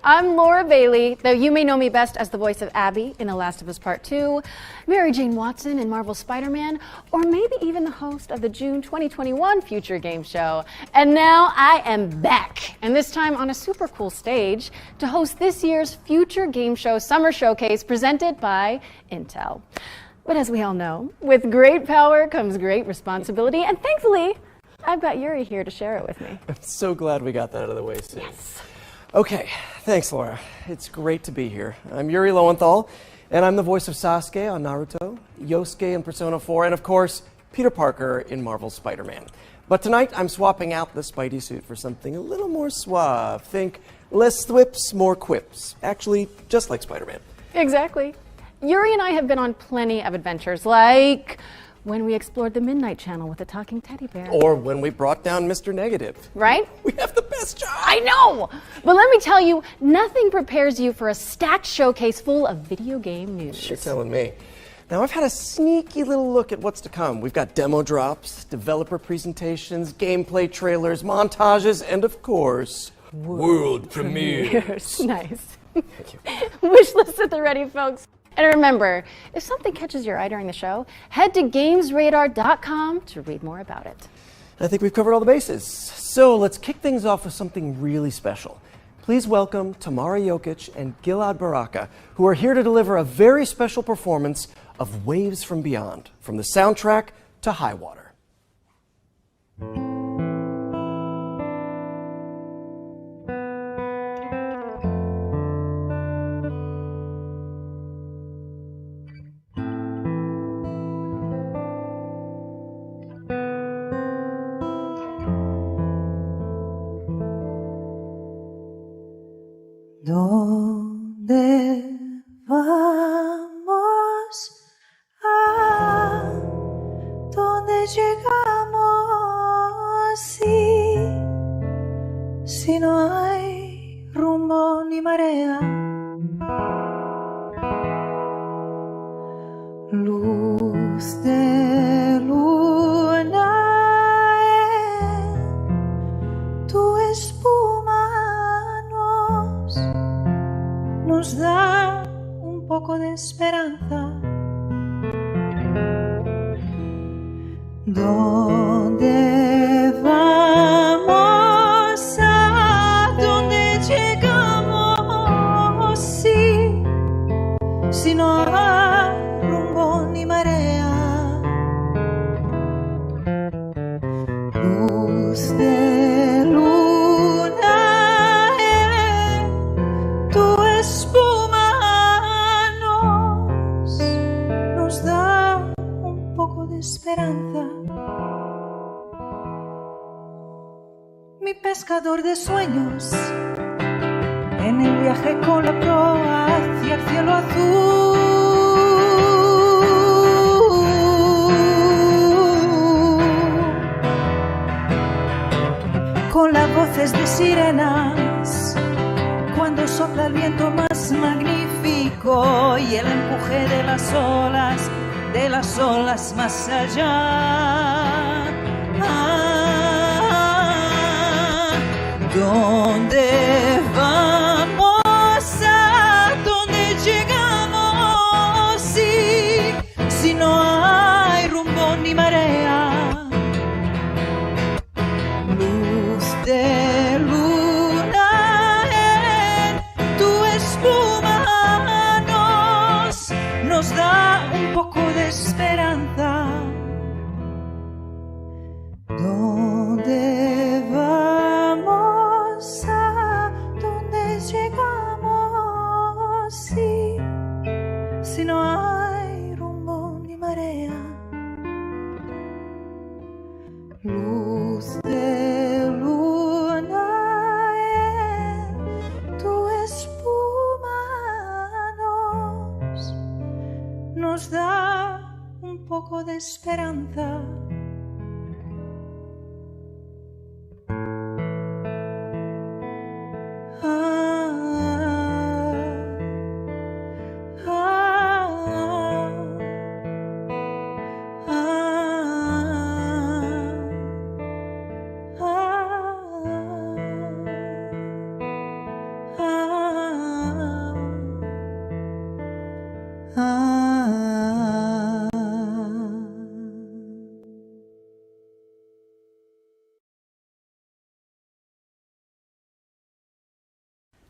I'm Laura Bailey, though you may know me best as the voice of Abby in The Last of Us Part 2, Mary Jane Watson in Marvel's Spider-Man, or maybe even the host of the June 2021 Future Game Show. And now I am back, and this time on a super cool stage, to host this year's Future Game Show Summer Showcase presented by Intel. But as we all know, with great power comes great responsibility, and thankfully, I've got Yuri here to share it with me. I'm so glad we got that out of the way soon. Yes. Okay, thanks, Laura. It's great to be here. I'm Yuri Lowenthal, and I'm the voice of Sasuke on Naruto, Yosuke in Persona 4, and of course, Peter Parker in Marvel's Spider-Man. But tonight, I'm swapping out the Spidey suit for something a little more suave. Think less thwips, more quips. Actually, just like Spider-Man. Exactly. Yuri and I have been on plenty of adventures, like when we explored the Midnight Channel with a talking teddy bear. Or when we brought down Mr. Negative. Right? We have the best job! I know! But let me tell you, nothing prepares you for a stacked showcase full of video game news. You're telling me. Now, I've had a sneaky little look at what's to come. We've got demo drops, developer presentations, gameplay trailers, montages, and of course, world premieres. Nice. Thank you. Wish list at the ready, folks. And remember, if something catches your eye during the show, head to gamesradar.com to read more about it. I think we've covered all the bases. So let's kick things off with something really special. Please welcome Tamara Jokic and Gilad Baraka, who are here to deliver a very special performance of Waves from Beyond, from the soundtrack to High Water. ¿Dónde vamos? ¿Dónde llegamos? Si no hay rumbo ni marea, luz de luna en tu espuma nos da un poco de esperanza. ¿Dónde vamos? ¿A dónde llegamos? Si no hay rumbo ni marea, luz de luna en tu espuma nos da un poco de esperanza. Mi pescador de sueños, en el viaje con la proa hacia el cielo azul, con las voces de sirenas, cuando sopla el viento más magnífico y el empuje de las olas más allá. ¿Dónde vamos? ¿A dónde llegamos? Si no hay rumbo ni marea, luz de luna en tu espuma nos da un poco de esperanza. ¿Dónde vamos? ¿A dónde llegamos? Si no hay rumbo ni marea, luz de luna en tu espuma nos da un poco de esperanza.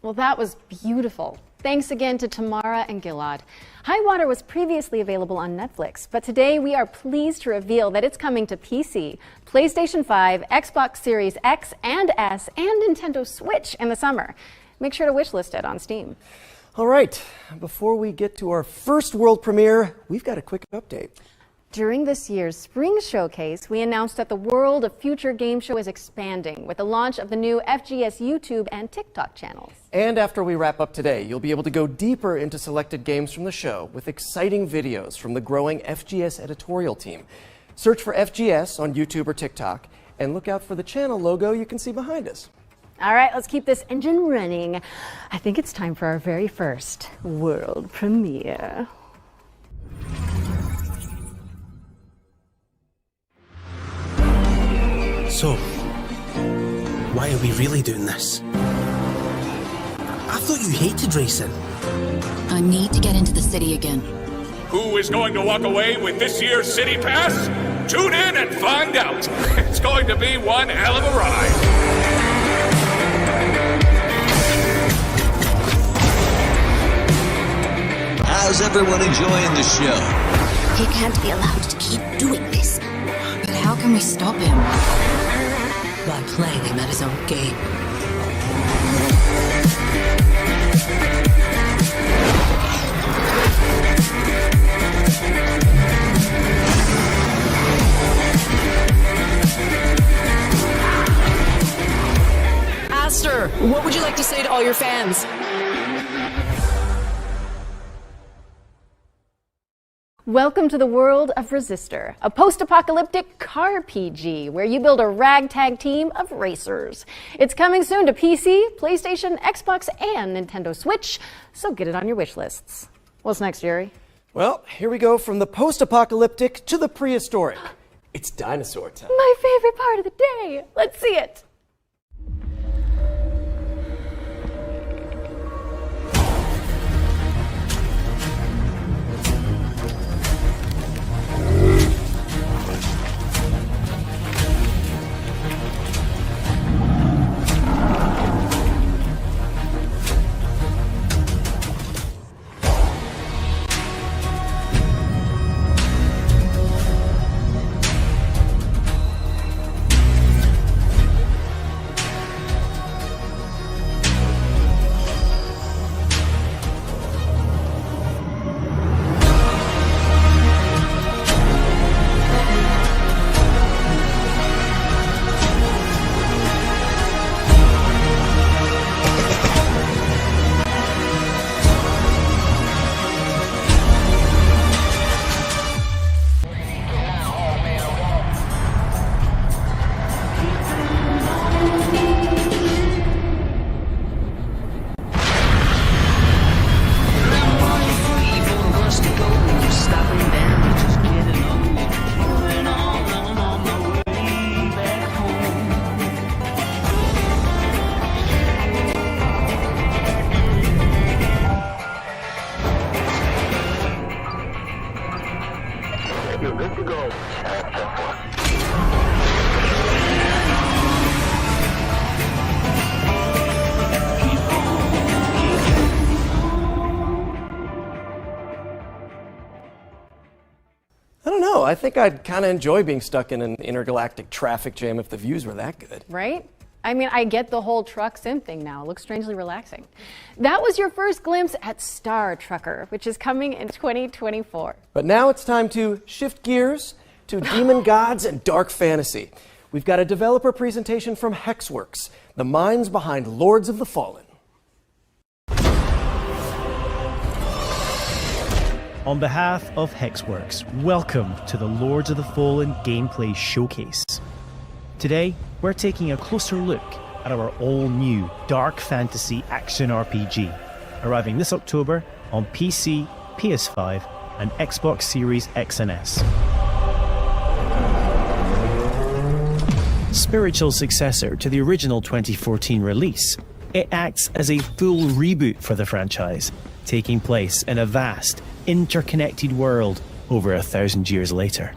Well, that was beautiful. Thanks again to Tamara and Gilad. High Water was previously available on Netflix, but today we are pleased to reveal that it's coming to PC, PlayStation 5, Xbox Series X and S, and Nintendo Switch in the summer. Make sure to wishlist it on Steam. All right, before we get to our first world premiere, we've got a quick update. During this year's Spring Showcase, we announced that the World of Future Game Show is expanding with the launch of the new FGS YouTube and TikTok channels. And after we wrap up today, you'll be able to go deeper into selected games from the show with exciting videos from the growing FGS editorial team. Search for FGS on YouTube or TikTok and look out for the channel logo you can see behind us. All right, let's keep this engine running. I think it's time for our very first world premiere. So, why are we really doing this? I thought you hated racing. I need to get into the city again. Who is going to walk away with this year's City Pass? Tune in and find out. It's going to be one hell of a ride. How's everyone enjoying the show? He can't be allowed to keep doing this. But how can we stop him? By playing him at his own game. Aster, what would you like to say to all your fans? Welcome to the world of Resistor, a post-apocalyptic car PG where you build a ragtag team of racers. It's coming soon to PC, PlayStation, Xbox, and Nintendo Switch, so get it on your wish lists. What's next, Yuri? Well, here we go from the post-apocalyptic to the prehistoric. It's dinosaur time. My favorite part of the day. Let's see it. I think I'd kind of enjoy being stuck in an intergalactic traffic jam if the views were that good. Right? I mean, I get the whole truck sim thing now. It looks strangely relaxing. That was your first glimpse at Star Trucker, which is coming in 2024. But now it's time to shift gears to demon gods and dark fantasy. We've got a developer presentation from Hexworks, the minds behind Lords of the Fallen. On behalf of Hexworks, welcome to the Lords of the Fallen Gameplay Showcase. Today, we're taking a closer look at our all-new dark fantasy action RPG, arriving this October on PC, PS5, and Xbox Series X and S. Spiritual successor to the original 2014 release, it acts as a full reboot for the franchise, taking place in a vast, interconnected world over 1,000 years later.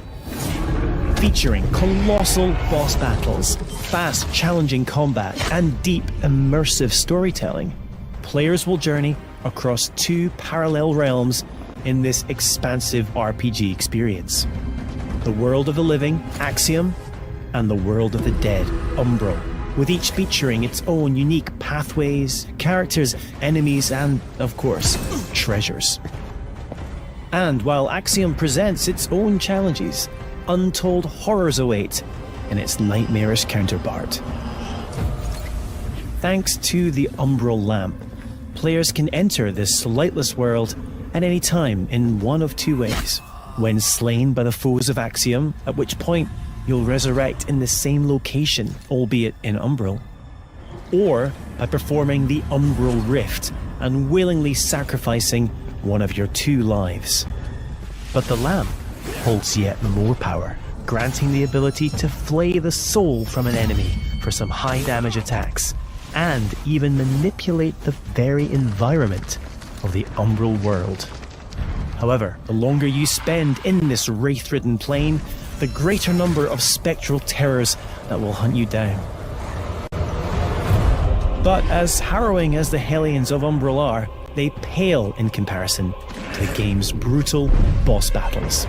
Featuring colossal boss battles, fast, challenging combat, and deep, immersive storytelling, players will journey across two parallel realms in this expansive RPG experience. The world of the living, Axiom, and the world of the dead, Umbral, with each featuring its own unique pathways, characters, enemies, and, of course, treasures. And while Axiom presents its own challenges, untold horrors await in its nightmarish counterpart. Thanks to the Umbral Lamp, players can enter this lightless world at any time in one of two ways. When slain by the foes of Axiom, at which point you'll resurrect in the same location, albeit in Umbral, or by performing the Umbral Rift and willingly sacrificing one of your two lives. But the lamp holds yet more power, granting the ability to flay the soul from an enemy for some high damage attacks, and even manipulate the very environment of the Umbral world. However, the longer you spend in this wraith-ridden plane, the greater number of spectral terrors that will hunt you down. But as harrowing as the Hellions of Umbral are, they pale in comparison to the game's brutal boss battles.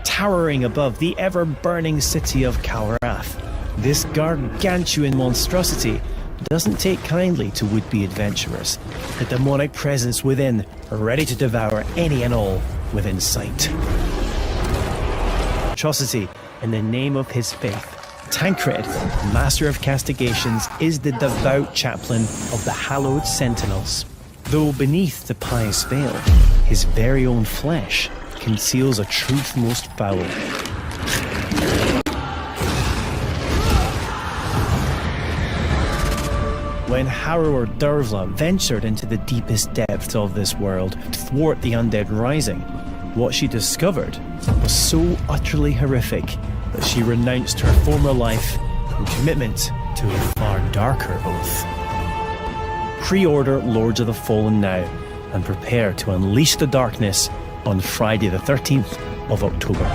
Towering above the ever-burning city of Kalrath, this gargantuan monstrosity doesn't take kindly to would-be adventurers, the demonic presence within ready to devour any and all within sight. Atrocity in the name of his faith, Tancred, Master of Castigations, is the devout chaplain of the hallowed Sentinels. Though beneath the pious veil, his very own flesh conceals a truth most foul. When Harrower Dervla ventured into the deepest depths of this world to thwart the undead rising, what she discovered was so utterly horrific that she renounced her former life in commitment to a far darker oath. Pre-order Lords of the Fallen now and prepare to unleash the darkness on Friday the 13th of October.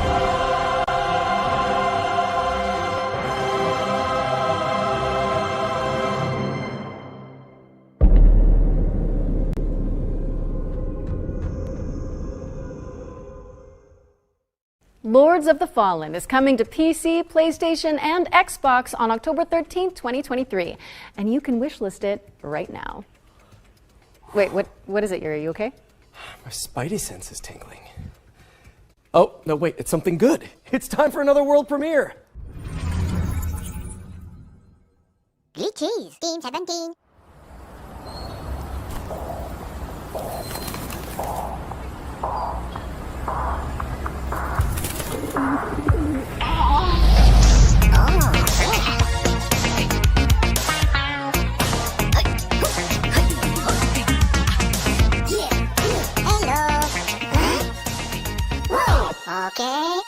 Lords of the Fallen is coming to PC, PlayStation, and Xbox on October 13th, 2023. And you can wishlist it right now. Wait, what is it, Yuri? Are you okay? My spidey sense is tingling. Oh, no, wait, it's something good. It's time for another world premiere. Good cheese, Team 17. Okay.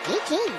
Good cheese.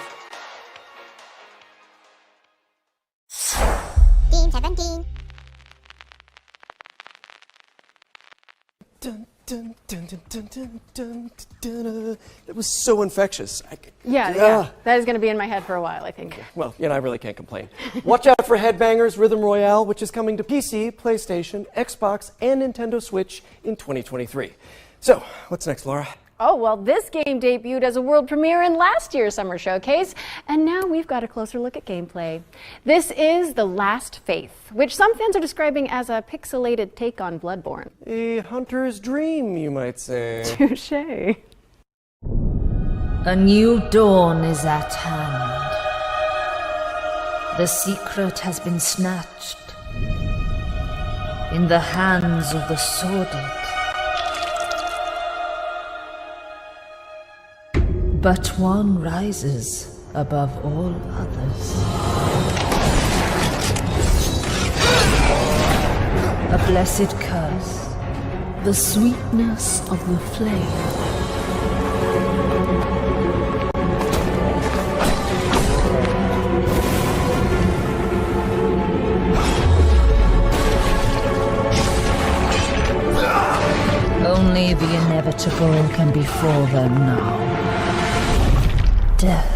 That was so infectious. Yeah. That is going to be in my head for a while, I think. Well, I really can't complain. Watch out for Headbangers Rhythm Royale, which is coming to PC, PlayStation, Xbox, and Nintendo Switch in 2023. So, what's next, Laura? Oh, well, this game debuted as a world premiere in last year's Summer Showcase, and now we've got a closer look at gameplay. This is The Last Faith, which some fans are describing as a pixelated take on Bloodborne. A hunter's dream, you might say. Touché. A new dawn is at hand. The secret has been snatched in the hands of the sordid. But one rises above all others. A blessed curse, the sweetness of the flame. Only the inevitable can befall them now. Death.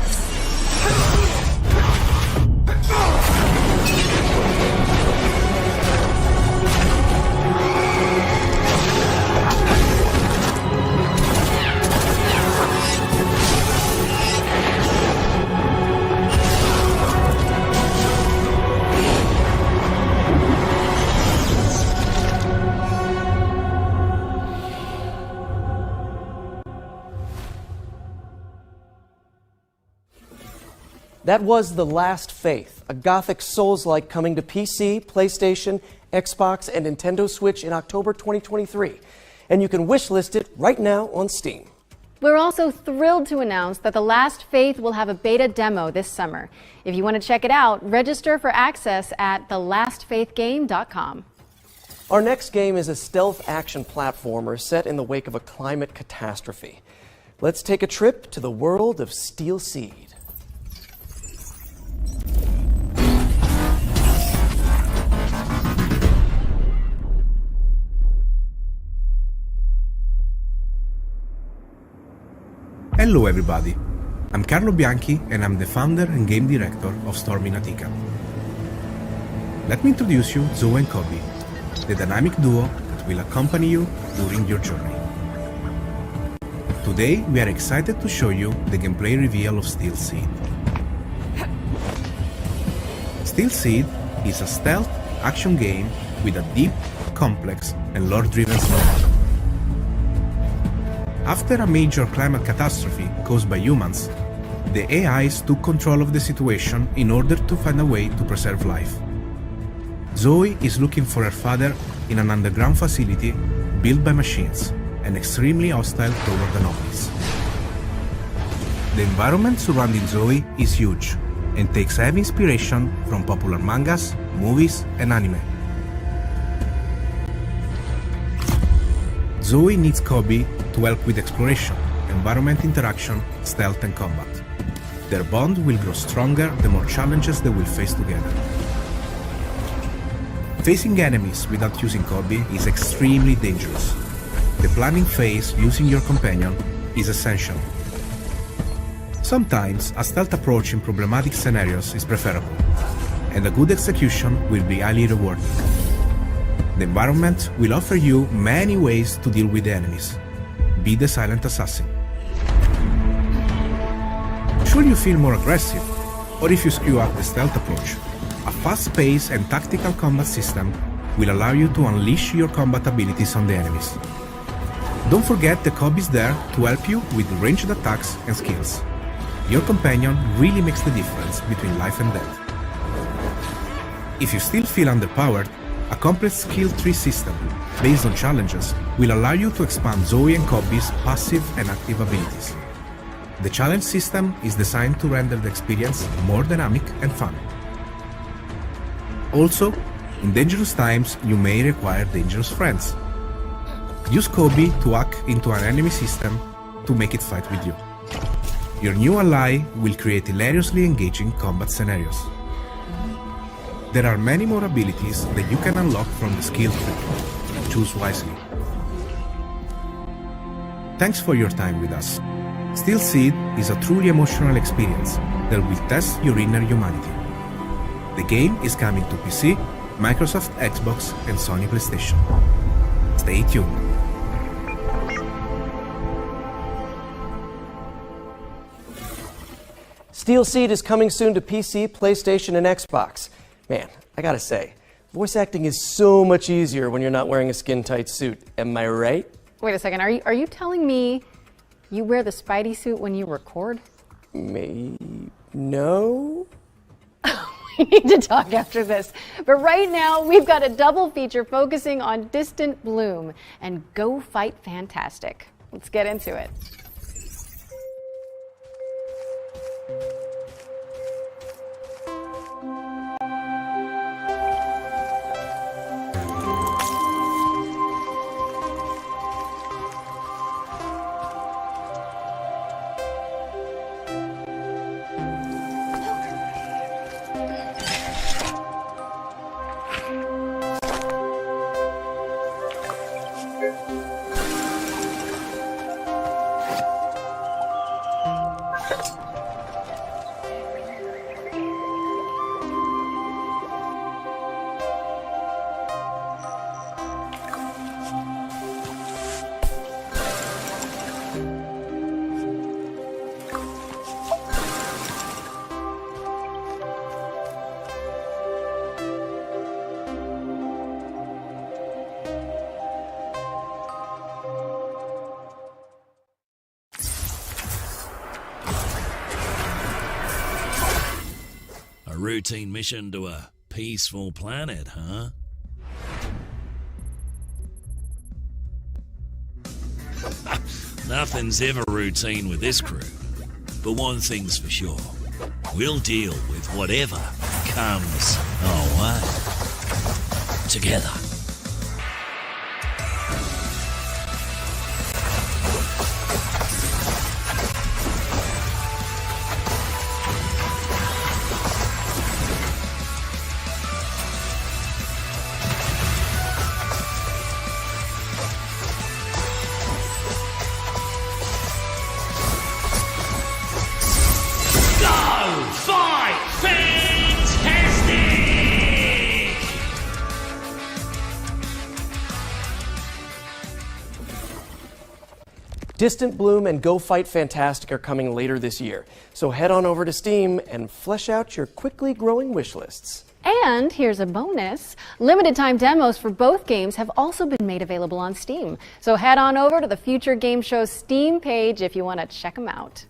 That was The Last Faith, a gothic Souls-like coming to PC, PlayStation, Xbox, and Nintendo Switch in October 2023. And you can wishlist it right now on Steam. We're also thrilled to announce that The Last Faith will have a beta demo this summer. If you want to check it out, register for access at thelastfaithgame.com. Our next game is a stealth action platformer set in the wake of a climate catastrophe. Let's take a trip to the world of Steel Seed. Hello everybody, I'm Carlo Bianchi and I'm the founder and game director of Storm in Attica. Let me introduce you Zoe and Kobe, the dynamic duo that will accompany you during your journey. Today we are excited to show you the gameplay reveal of Steel Seed. Steel Seed is a stealth action game with a deep, complex and lore-driven story. After a major climate catastrophe caused by humans, the AIs took control of the situation in order to find a way to preserve life. Zoe is looking for her father in an underground facility built by machines and extremely hostile toward anomalies. The environment surrounding Zoe is huge and takes heavy inspiration from popular mangas, movies, and anime. Zoe needs Kobe to help with exploration, environment interaction, stealth and combat. Their bond will grow stronger the more challenges they will face together. Facing enemies without using Kobe is extremely dangerous. The planning phase using your companion is essential. Sometimes a stealth approach in problematic scenarios is preferable, and a good execution will be highly rewarding. The environment will offer you many ways to deal with the enemies. Be the silent assassin. Should you feel more aggressive, or if you screw up the stealth approach, a fast-paced and tactical combat system will allow you to unleash your combat abilities on the enemies. Don't forget that Kobe is there to help you with ranged attacks and skills. Your companion really makes the difference between life and death. If you still feel underpowered, a complex skill tree system based on challenges will allow you to expand Zoe and Kobe's passive and active abilities. The challenge system is designed to render the experience more dynamic and fun. Also, in dangerous times, you may require dangerous friends. Use Kobe to hack into an enemy system to make it fight with you. Your new ally will create hilariously engaging combat scenarios. There are many more abilities that you can unlock from the skill tree. Choose wisely. Thanks for your time with us. Steel Seed is a truly emotional experience that will test your inner humanity. The game is coming to PC, Microsoft Xbox, and Sony PlayStation. Stay tuned. Steel Seed is coming soon to PC, PlayStation, and Xbox. Man, I gotta say, voice acting is so much easier when you're not wearing a skin-tight suit. Am I right? Wait a second, are you telling me you wear the Spidey suit when you record? No? We need to talk after this. But right now, we've got a double feature focusing on Distant Bloom and Go Fight Fantastic. Let's get into it. Routine mission to a peaceful planet, huh? Nothing's ever routine with this crew. But one thing's for sure. We'll deal with whatever comes our way. Together. Distant Bloom and Go Fight Fantastic are coming later this year, so head on over to Steam and flesh out your quickly growing wish lists. And here's a bonus. Limited time demos for both games have also been made available on Steam. So head on over to the Future Game Show's Steam page if you want to check them out.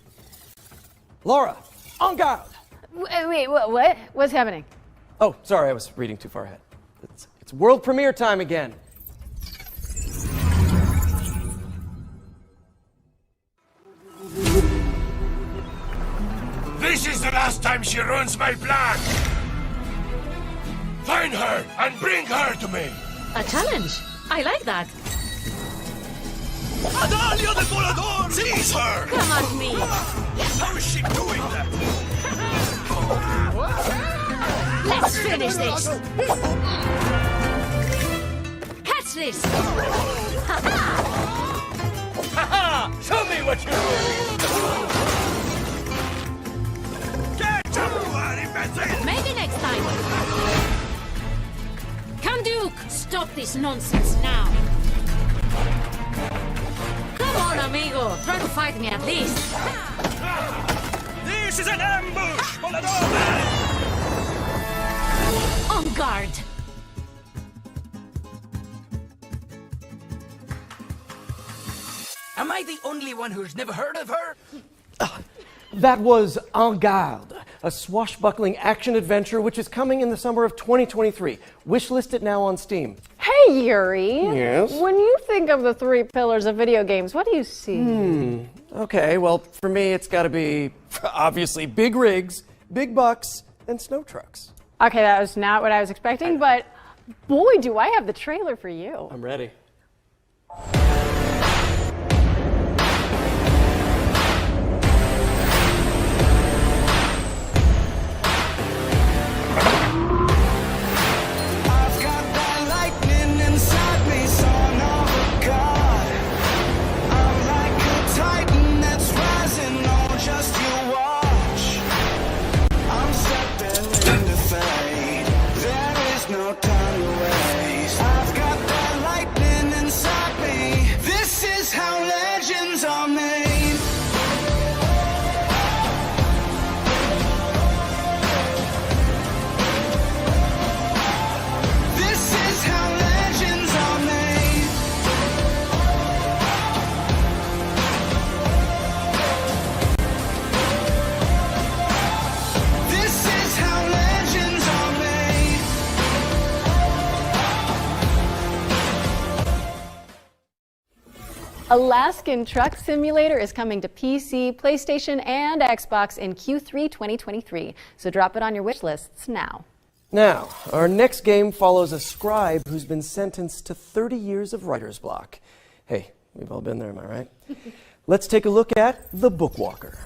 Laura, en garde! Wait, what? What's happening? Oh, sorry, I was reading too far ahead. It's world premiere time again. This is the last time she ruins my plan! Find her and bring her to me! A challenge? I like that. Adalia de Volador! Seize her! Come at me! How is she doing that? Let's finish this! Catch this! Ha-ha! Show me what you do! Maybe next time. Come, Duke! Stop this nonsense now. Come on, amigo. Try to fight me at least. This is an ambush! Volador! On guard. Am I the only one who's never heard of her? That was En Garde, a swashbuckling action-adventure which is coming in the summer of 2023. Wishlist it now on Steam. Hey, Yuri. Yes? When you think of the three pillars of video games, what do you see? Okay, well, for me, it's got to be, obviously, big rigs, big bucks, and snow trucks. Okay, that was not what I was expecting, but boy, do I have the trailer for you. I'm ready. Inside me, son of a god. I'm like Alaskan Truck Simulator is coming to PC, PlayStation, and Xbox in Q3 2023. So drop it on your wish lists now. Now, our next game follows a scribe who's been sentenced to 30 years of writer's block. Hey, we've all been there, am I right? Let's take a look at The Bookwalker.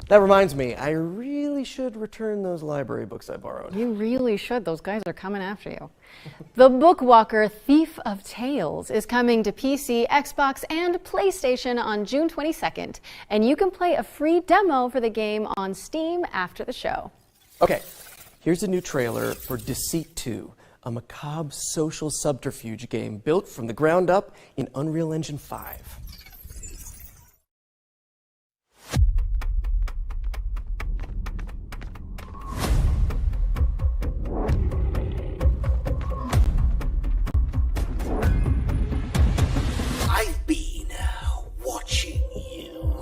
That reminds me, I really should return those library books I borrowed. You really should. Those guys are coming after you. The Bookwalker Thief of Tales is coming to PC, Xbox, and PlayStation on June 22nd, and you can play a free demo for the game on Steam after the show. Okay, here's a new trailer for Deceit 2, a macabre social subterfuge game built from the ground up in Unreal Engine 5. I've been watching you.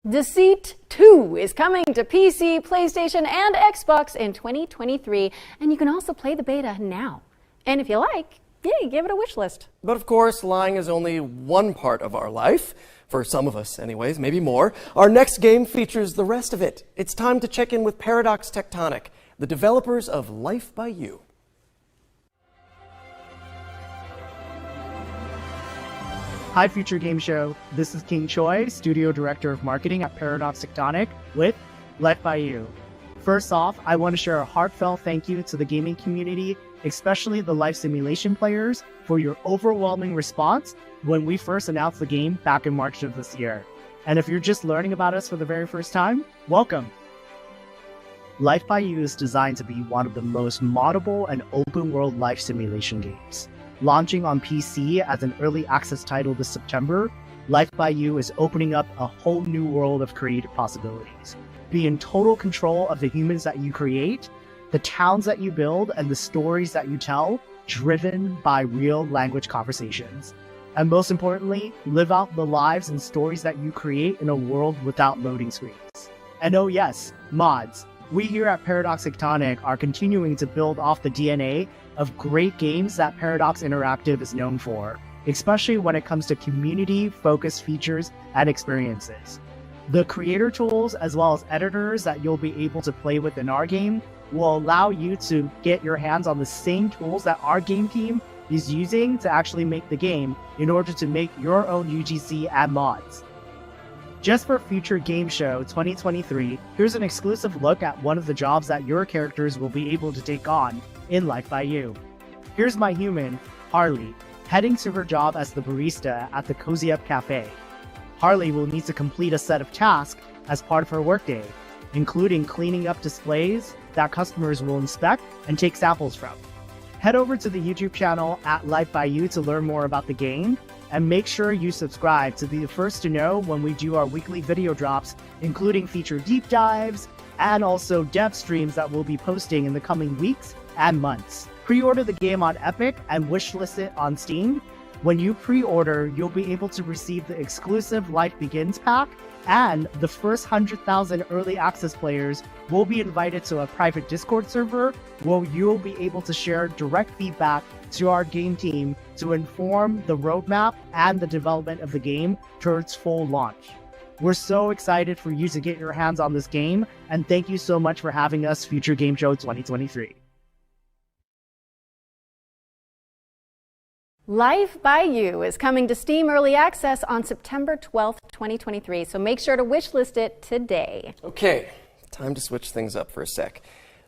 Deceit 2 is coming to PC, PlayStation, and Xbox in 2023, and you can also play the beta now. And if you like, yeah, give it a wish list. But of course, lying is only one part of our life. For some of us, anyways, maybe more. Our next game features the rest of it. It's time to check in with Paradox Tectonic, the developers of Life by You. Hi, Future Game Show. This is King Choi, Studio Director of Marketing at Paradox Tectonic with Life by You. First off, I want to share a heartfelt thank you to the gaming community, especially the life simulation players, for your overwhelming response when we first announced the game back in March of this year. And if you're just learning about us for the very first time, welcome. Life by You is designed to be one of the most moddable and open-world life simulation games. Launching on PC as an early access title this September, Life by You is opening up a whole new world of creative possibilities. Be in total control of the humans that you create, the towns that you build, and the stories that you tell, driven by real language conversations. And most importantly, live out the lives and stories that you create in a world without loading screens. And oh yes, mods. We here at Paradox Tectonic are continuing to build off the DNA of great games that Paradox Interactive is known for, especially when it comes to community-focused features and experiences. The creator tools as well as editors that you'll be able to play with in our game will allow you to get your hands on the same tools that our game team is using to actually make the game in order to make your own UGC and mods. Just for Future Game Show 2023, here's an exclusive look at one of the jobs that your characters will be able to take on in Life by You. Here's my human, Harley, heading to her job as the barista at the Cozy Up Cafe. Harley will need to complete a set of tasks as part of her workday, including cleaning up displays that customers will inspect and take samples from. Head over to the YouTube channel at Life by You to learn more about the game, and make sure you subscribe to be the first to know when we do our weekly video drops, including feature deep dives, and also dev streams that we'll be posting in the coming weeks and months. Pre-order the game on Epic and wishlist it on Steam. When you pre-order, you'll be able to receive the exclusive Life Begins pack, and the first 100,000 early access players will be invited to a private Discord server where you'll be able to share direct feedback to our game team to inform the roadmap and the development of the game towards full launch. We're so excited for you to get your hands on this game, and thank you so much for having us, Future Game Show 2023. Life by You is coming to Steam Early Access on September 12th, 2023, so make sure to wishlist it today. Okay, time to switch things up for a sec.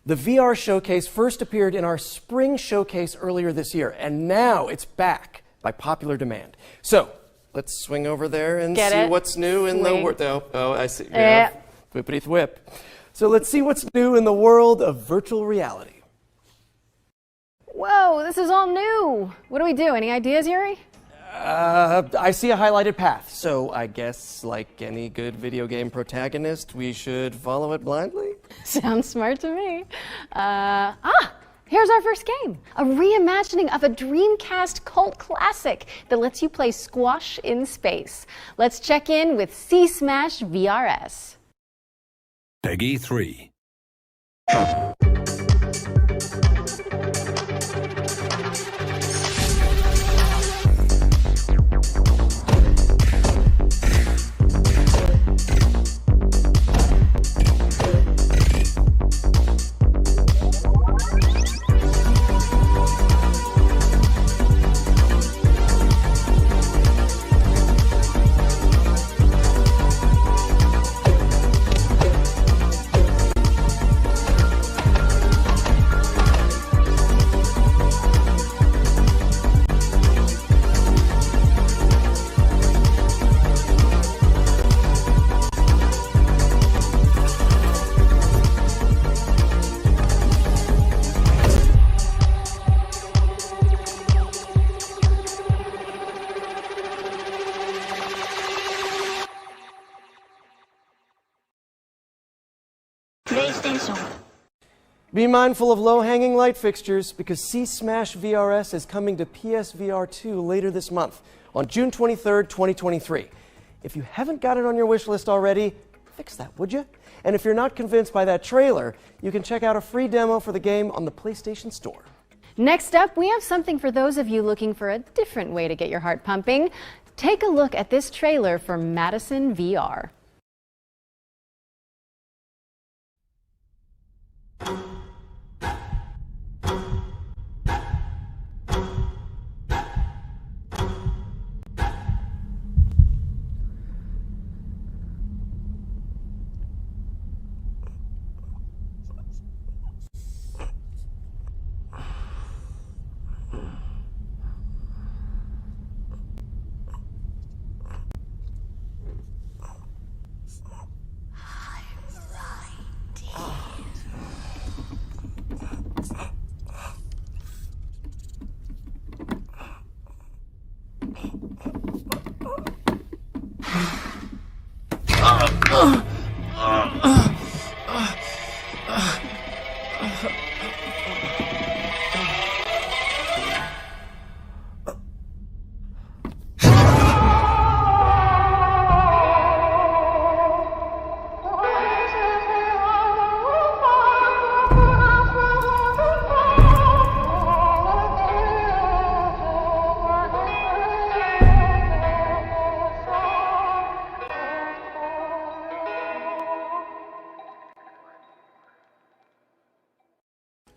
The VR Showcase first appeared in our Spring Showcase earlier this year, and now it's back by popular demand. So, let's swing over there and see what's new in the world. Oh, I see. Yeah. Whippity whip. So let's see what's new in the world of virtual reality. Whoa, this is all new. What do we do? Any ideas, Yuri? I see a highlighted path, so I guess, like any good video game protagonist, we should follow it blindly? Sounds smart to me. Here's our first game. A reimagining of a Dreamcast cult classic that lets you play squash in space. Let's check in with C Smash VRS. Peggy 3. Be mindful of low-hanging light fixtures because C Smash VRS is coming to PSVR 2 later this month on June 23rd, 2023. If you haven't got it on your wish list already, fix that, would you? And if you're not convinced by that trailer, you can check out a free demo for the game on the PlayStation Store. Next up, we have something for those of you looking for a different way to get your heart pumping. Take a look at this trailer for Madison VR.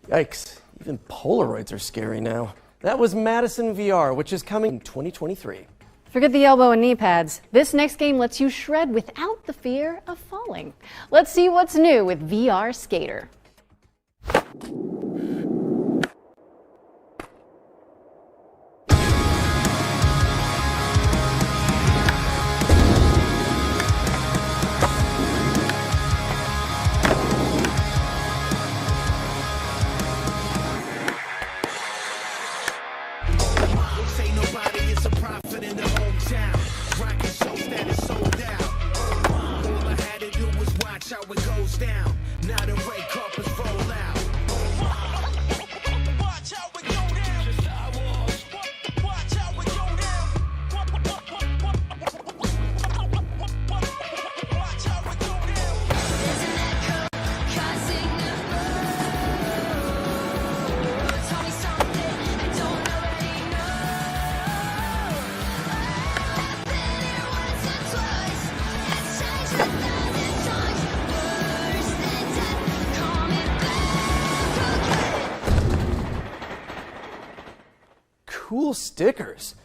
Yikes, even Polaroids are scary now. That was Madison VR, which is coming in 2023. Forget the elbow and knee pads. This next game lets you shred without the fear of falling. Let's see what's new with VR Skater. Now the red carpets roll out. Watch how we go down. Star Wars. Watch how we go down. Watch how we go down. There's an echo causing the road. Tell me something I don't already know. I've been here once or twice. It's changed 1,000 times. Worse than death, coming back. Cool stickers.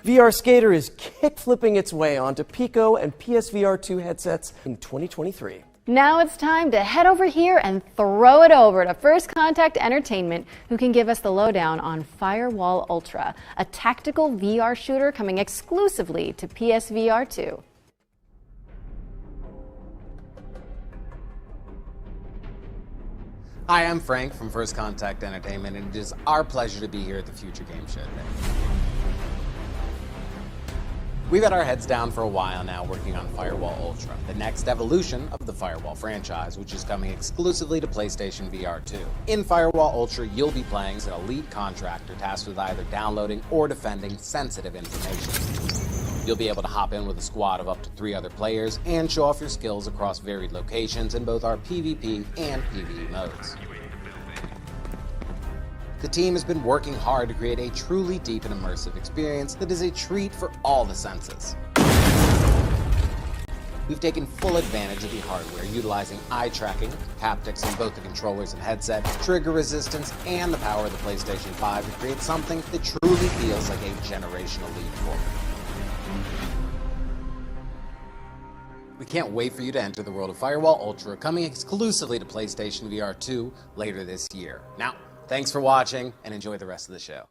VR Skater is kick-flipping its way onto Pico and PSVR 2 headsets in 2023. Now it's time to head over here and throw it over to First Contact Entertainment, who can give us the lowdown on Firewall Ultra, a tactical VR shooter coming exclusively to PSVR 2. Hi, I'm Frank from First Contact Entertainment, and it is our pleasure to be here at the Future Game Show today. We've had our heads down for a while now working on Firewall Ultra, the next evolution of the Firewall franchise, which is coming exclusively to PlayStation VR 2. In Firewall Ultra, you'll be playing as an elite contractor tasked with either downloading or defending sensitive information. You'll be able to hop in with a squad of up to 3 other players and show off your skills across varied locations in both our PvP and PvE modes. The team has been working hard to create a truly deep and immersive experience that is a treat for all the senses. We've taken full advantage of the hardware, utilizing eye tracking, haptics in both the controllers and headset, trigger resistance, and the power of the PlayStation 5 to create something that truly feels like a generational leap forward. We can't wait for you to enter the world of Firewall Ultra, coming exclusively to PlayStation VR 2 later this year. Now, thanks for watching, and enjoy the rest of the show.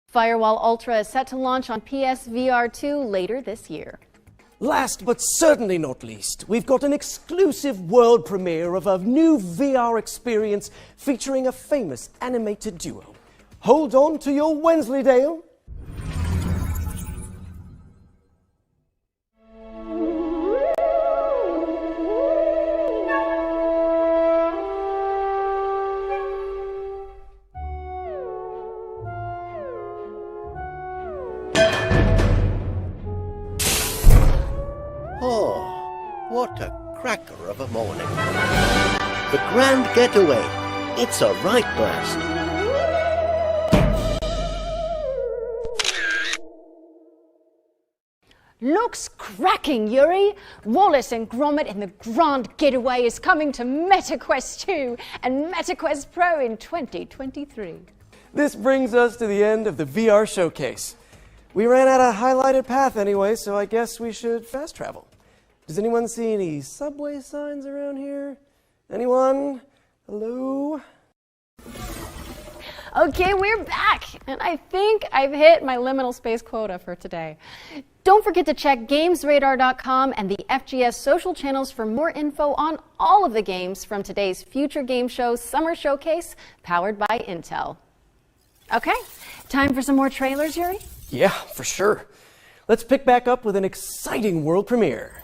Firewall Ultra is set to launch on PSVR 2 later this year. Last but certainly not least, we've got an exclusive world premiere of a new VR experience featuring a famous animated duo. Hold on to your Wensleydale. Oh, what a cracker of a morning. The Grand Getaway. It's a right blast. Looks cracking, Yuri! Wallace and Gromit in the Grand Getaway is coming to MetaQuest 2 and MetaQuest Pro in 2023. This brings us to the end of the VR showcase. We ran out of highlighted path anyway, so I guess we should fast travel. Does anyone see any subway signs around here? Anyone? Hello? Okay, we're back, and I think I've hit my liminal space quota for today. Don't forget to check GamesRadar.com and the FGS social channels for more info on all of the games from today's Future Game Show Summer Showcase, powered by Intel. Okay, time for some more trailers, Yuri? Yeah, for sure. Let's pick back up with an exciting world premiere.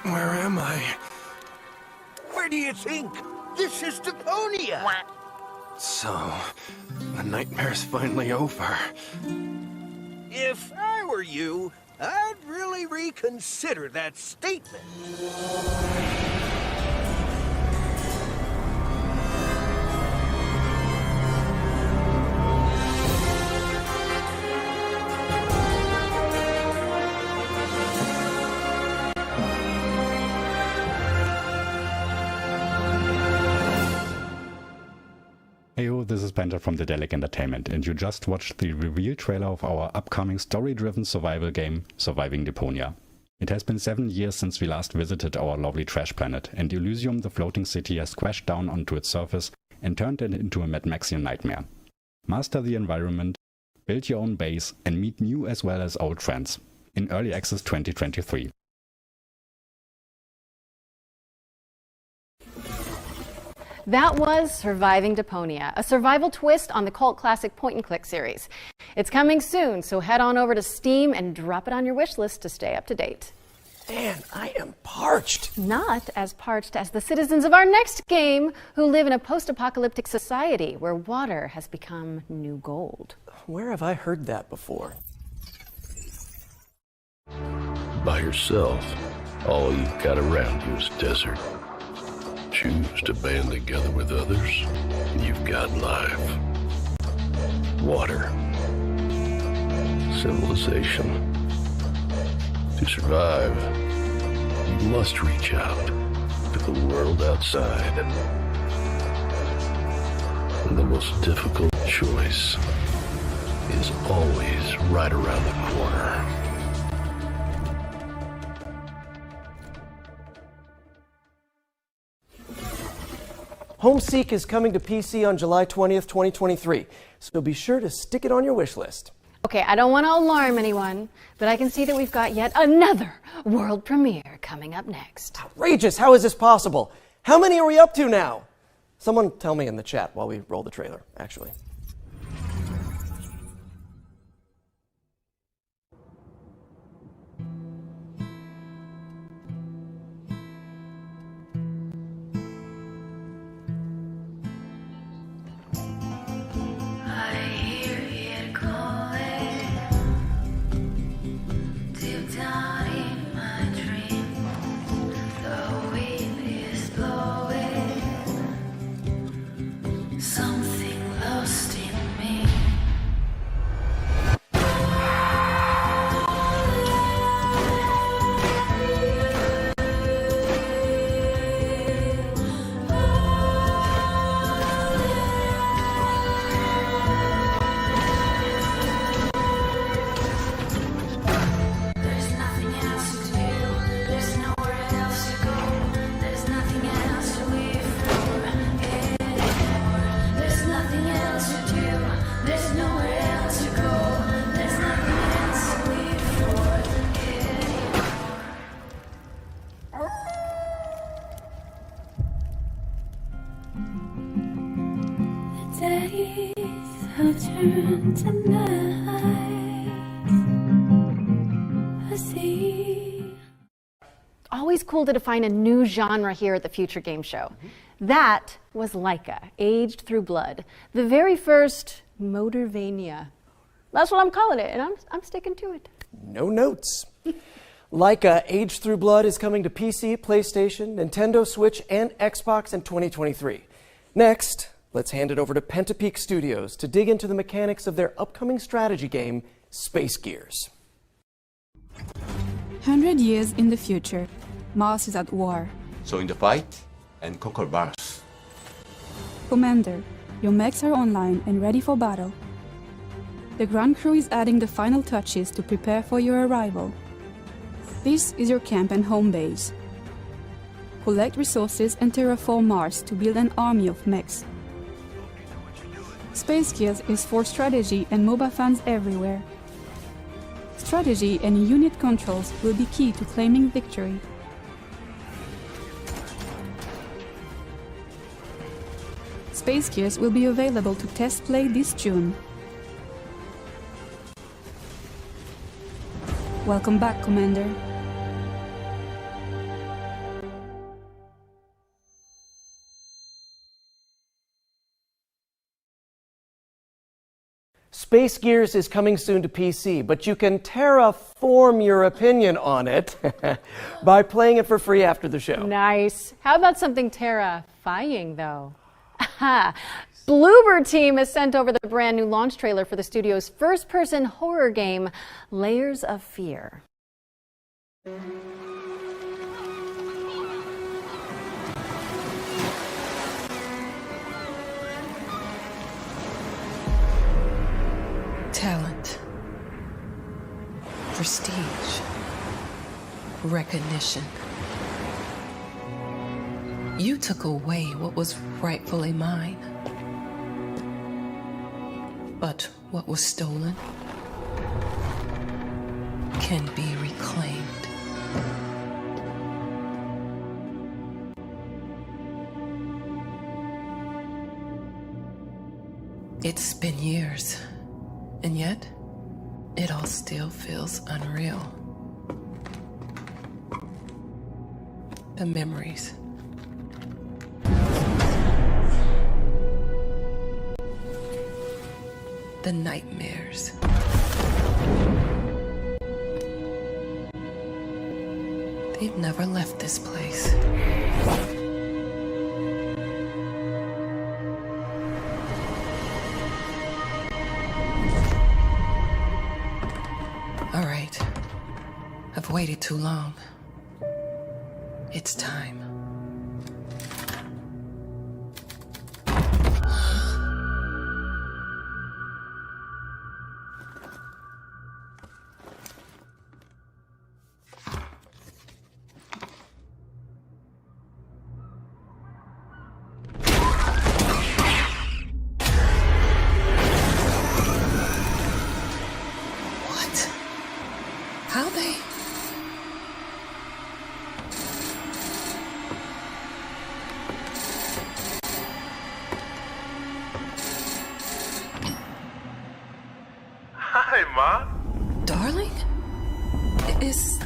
Where am I? Where do you think? This is Deponia! So, the nightmare's finally over. If I were you, I'd really reconsider that statement. Heyo, this is Penta from Dedelic Entertainment, and you just watched the reveal trailer of our upcoming story-driven survival game, Surviving Deponia. It has been 7 years since we last visited our lovely trash planet, and Elysium, the floating city, has crashed down onto its surface and turned it into a Mad Maxian nightmare. Master the environment, build your own base, and meet new as well as old friends. In Early Access 2023. That was Surviving Deponia, a survival twist on the cult classic point-and-click series. It's coming soon, so head on over to Steam and drop it on your wish list to stay up to date. Man, I am parched. Not as parched as the citizens of our next game, who live in a post-apocalyptic society where water has become new gold. Where have I heard that before? By yourself, all you've got around you is desert. Choose to band together with others, and you've got life. Water. Civilization. To survive, you must reach out to the world outside. And the most difficult choice is always right around the corner. Homeseek is coming to PC on July 20th, 2023, so be sure to stick it on your wish list. Okay, I don't want to alarm anyone, but I can see that we've got yet another world premiere coming up next. Outrageous! How is this possible? How many are we up to now? Someone tell me in the chat while we roll the trailer, actually. Something lost in me. There's nothing else to do. There's nowhere else to go. There's nothing else to live for anymore. There's nothing else to do. There's nowhere else to go. There's nothing else to live for anymore. The days have turned to night. I see. Always cool to define a new genre here at the Future Game Show. That was Laika, Aged Through Blood, the very first Motorvania. That's what I'm calling it, and I'm sticking to it. No notes. Laika, Aged Through Blood is coming to PC, PlayStation, Nintendo Switch, and Xbox in 2023. Next, let's hand it over to Pentapeak Studios to dig into the mechanics of their upcoming strategy game, Space Gears. 100 years in the future, Mars is at war. So in the fight, and conquer Mars. Commander, your mechs are online and ready for battle. The ground crew is adding the final touches to prepare for your arrival. This is your camp and home base. Collect resources and terraform Mars to build an army of mechs. Space Gears is for strategy and MOBA fans everywhere. Strategy and unit controls will be key to claiming victory. Space Gears will be available to test play this June. Welcome back, Commander. Space Gears is coming soon to PC, but you can terraform your opinion on it by playing it for free after the show. Nice. How about something terrifying, though? Bloober Team has sent over the brand new launch trailer for the studio's first-person horror game, Layers of Fear. Talent, prestige, recognition. You took away what was rightfully mine. But what was stolen can be reclaimed. It's been years, and yet it all still feels unreal. The memories. The nightmares. They've never left this place. All right. I've waited too long. It's time. How they... Hi, Ma. Darling? Is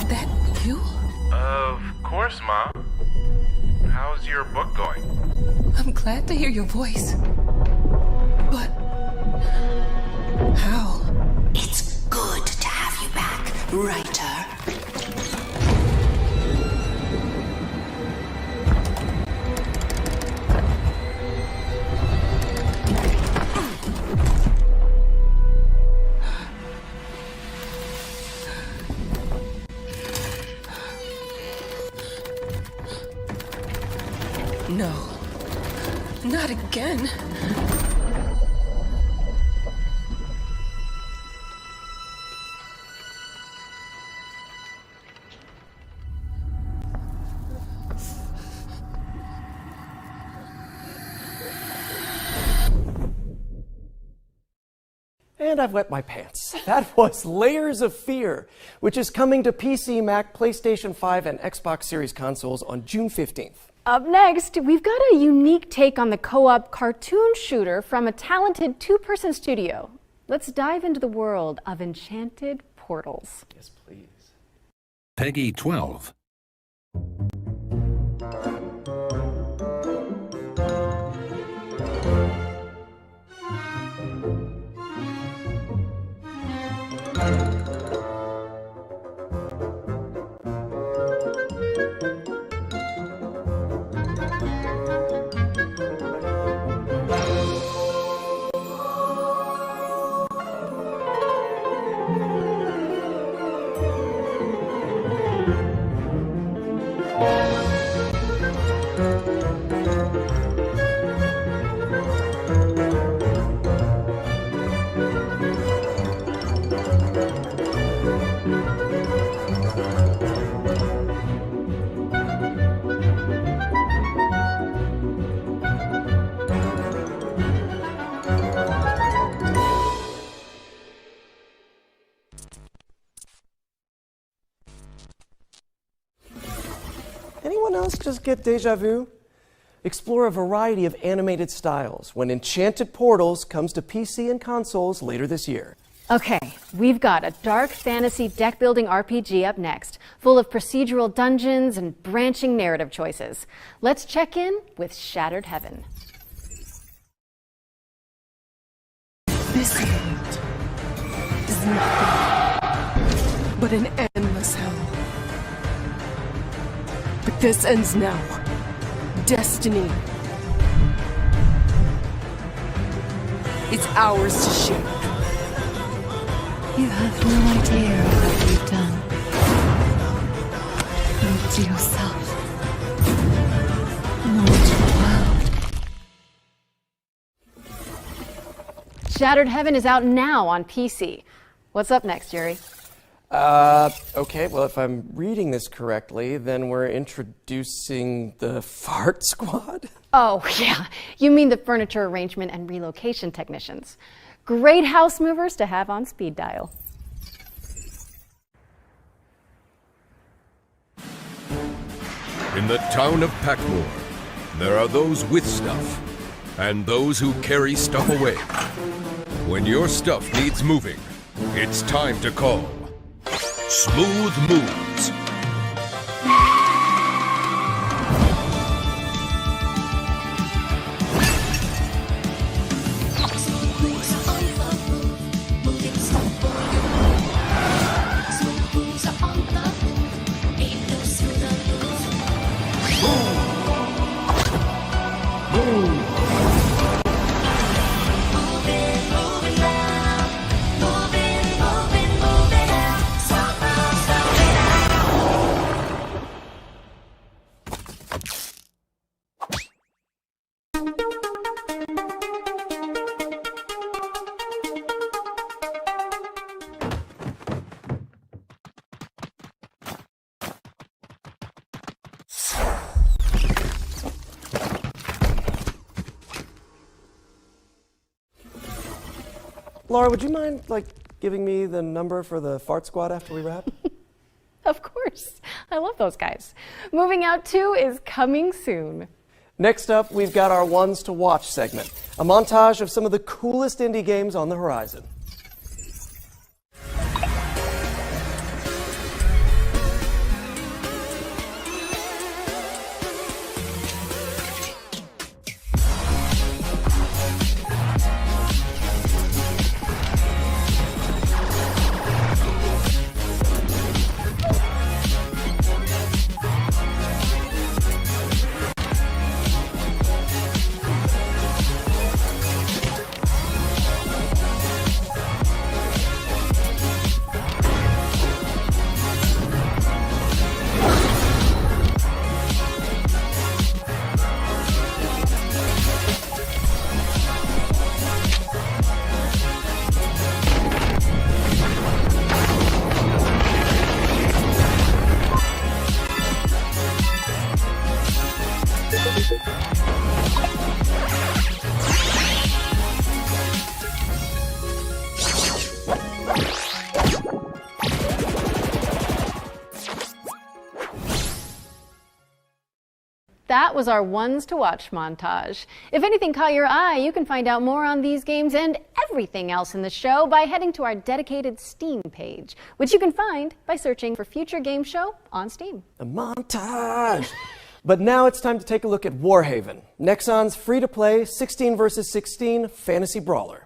that you? Of course, Ma. How's your book going? I'm glad to hear your voice. But... how? It's good to have you back, writer. No. Not again. And I've wet my pants. That was Layers of Fear, which is coming to PC, Mac, PlayStation 5, and Xbox Series consoles on June 15th. Up next, we've got a unique take on the co-op cartoon shooter from a talented two-person studio. Let's dive into the world of Enchanted Portals. Yes, please. Peggy 12. Anyone else just get deja vu? Explore a variety of animated styles when Enchanted Portals comes to PC and consoles later this year. Okay, we've got a dark fantasy deck-building RPG up next, full of procedural dungeons and branching narrative choices. Let's check in with Shattered Heaven. This world is nothing but an endless hell. But this ends now. Destiny. It's ours to shape. You have no idea of what you've done. Not to yourself. Nor to the world. Shattered Heaven is out now on PC. What's up next, Yuri? Okay, well, if I'm reading this correctly, then we're introducing the Fart Squad? Oh, yeah. You mean the furniture arrangement and relocation technicians. Great house movers to have on speed dial. In the town of Packmore, there are those with stuff and those who carry stuff away. When your stuff needs moving, it's time to call Smooth Moves. Laura, would you mind, giving me the number for the fart squad after we wrap? Of course. I love those guys. Moving Out 2 is coming soon. Next up, we've got our Ones to Watch segment, a montage of some of the coolest indie games on the horizon. That was our Ones to Watch montage. If anything caught your eye, you can find out more on these games and everything else in the show by heading to our dedicated Steam page, which you can find by searching for Future Game Show on Steam. A montage! But now it's time to take a look at Warhaven, Nexon's free-to-play 16 vs. 16 fantasy brawler.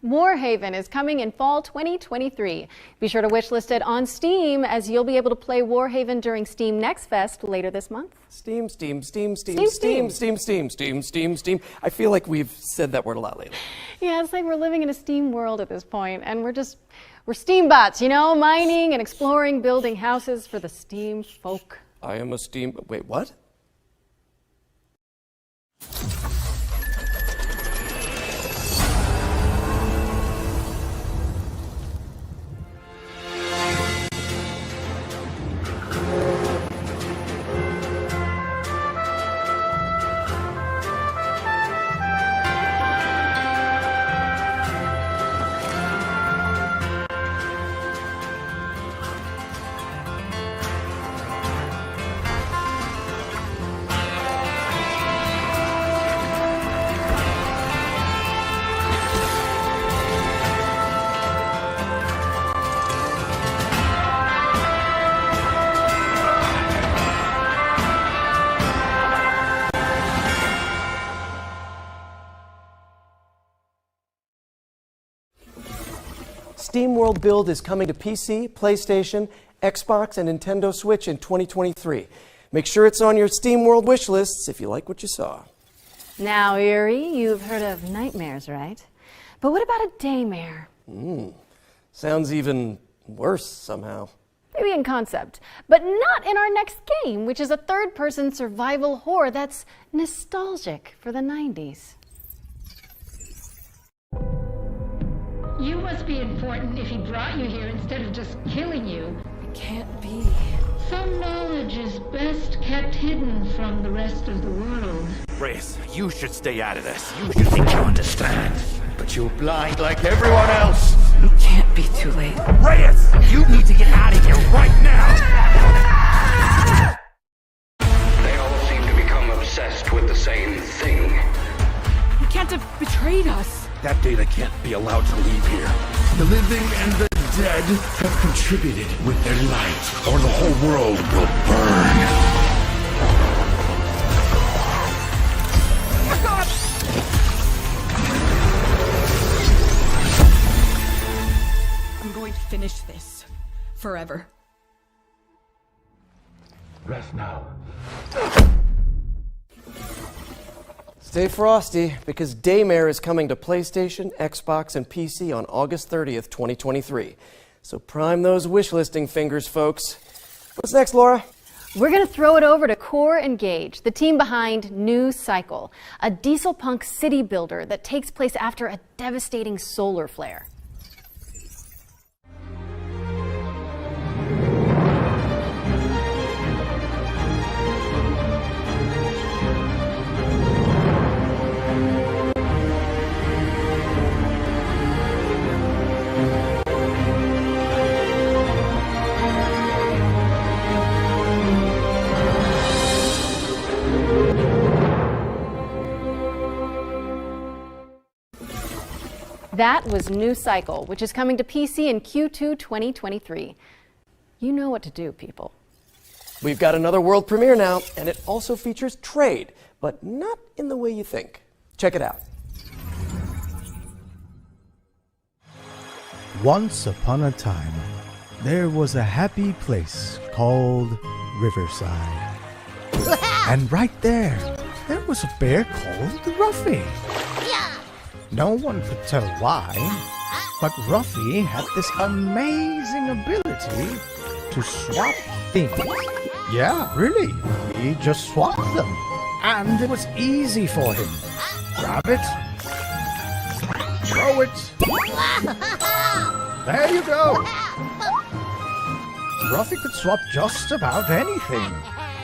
Warhaven is coming in fall 2023. Be sure to wishlist it on Steam, as you'll be able to play Warhaven during Steam Next Fest later this month. Steam. I feel like we've said that word a lot lately. Yeah, it's like we're living in a Steam world at this point, and we're Steam bots, mining and exploring, building houses for the Steam folk. I am a Steam... Wait, what? SteamWorld Build is coming to PC, PlayStation, Xbox, and Nintendo Switch in 2023. Make sure it's on your SteamWorld wish lists if you like what you saw. Now, Erie, you've heard of nightmares, right? But what about a daymare? Sounds even worse somehow. Maybe in concept, but not in our next game, which is a third-person survival horror that's nostalgic for the 90s. You must be important if he brought you here instead of just killing you. It can't be. Some knowledge is best kept hidden from the rest of the world. Reyes, you should stay out of this. You think you understand, but you're blind like everyone else. It can't be too late. Reyes, you need to get out of here right now! They all seem to become obsessed with the same thing. He can't have betrayed us. That data can't be allowed to leave here. The living and the dead have contributed with their light, or the whole world will burn. I'm going to finish this. Forever. Rest now. Stay frosty, because Daymare is coming to PlayStation, Xbox, and PC on August 30th, 2023. So prime those wishlisting fingers, folks. What's next, Laura? We're going to throw it over to Core Engage, the team behind New Cycle, a diesel punk city builder that takes place after a devastating solar flare. That was New Cycle, which is coming to PC in Q2 2023. You know what to do, people. We've got another world premiere now, and it also features trade, but not in the way you think. Check it out. Once upon a time, there was a happy place called Riverside. And right there was a bear called Ruffy. No one could tell why, but Ruffy had this amazing ability to swap things. Yeah, really. He just swapped them. And it was easy for him. Grab it. Throw it. There you go. Ruffy could swap just about anything.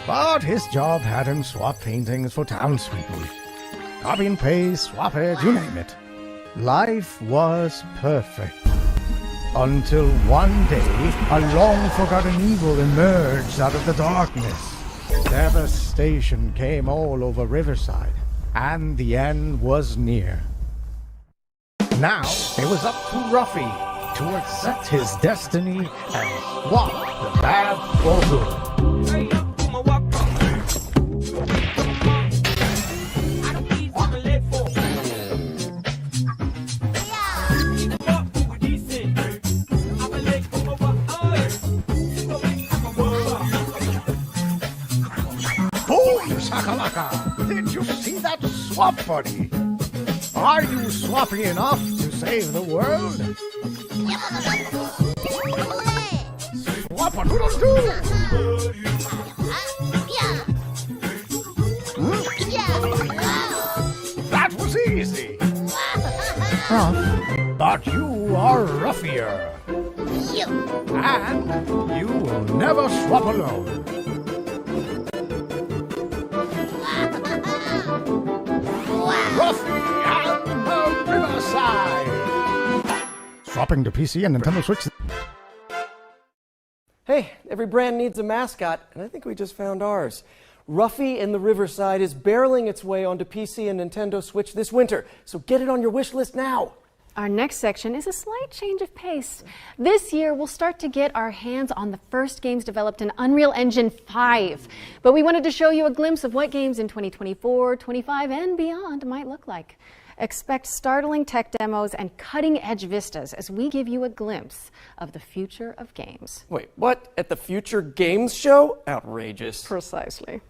But his job had him swap paintings for townspeople. Copy and paste, swap it, you name it. Life was perfect. Until one day, a long-forgotten evil emerged out of the darkness. Devastation came all over Riverside, and the end was near. Now, it was up to Ruffy to accept his destiny and swap the bad for good. Shakalaka! Did you see that swap, buddy? Are you swappy enough to save the world? Swap-a-doodle-doo! That was easy! But you are ruffier. And you will never swap alone. Ruffy and the Riverside! Swapping to PC and Nintendo Switch. Hey, every brand needs a mascot, and I think we just found ours. Ruffy and the Riverside is barreling its way onto PC and Nintendo Switch this winter, so get it on your wish list now. Our next section is a slight change of pace. This year, we'll start to get our hands on the first games developed in Unreal Engine 5. But we wanted to show you a glimpse of what games in 2024, 25, and beyond might look like. Expect startling tech demos and cutting-edge vistas as we give you a glimpse of the future of games. Wait, what? At the Future Games Show? Outrageous. Precisely.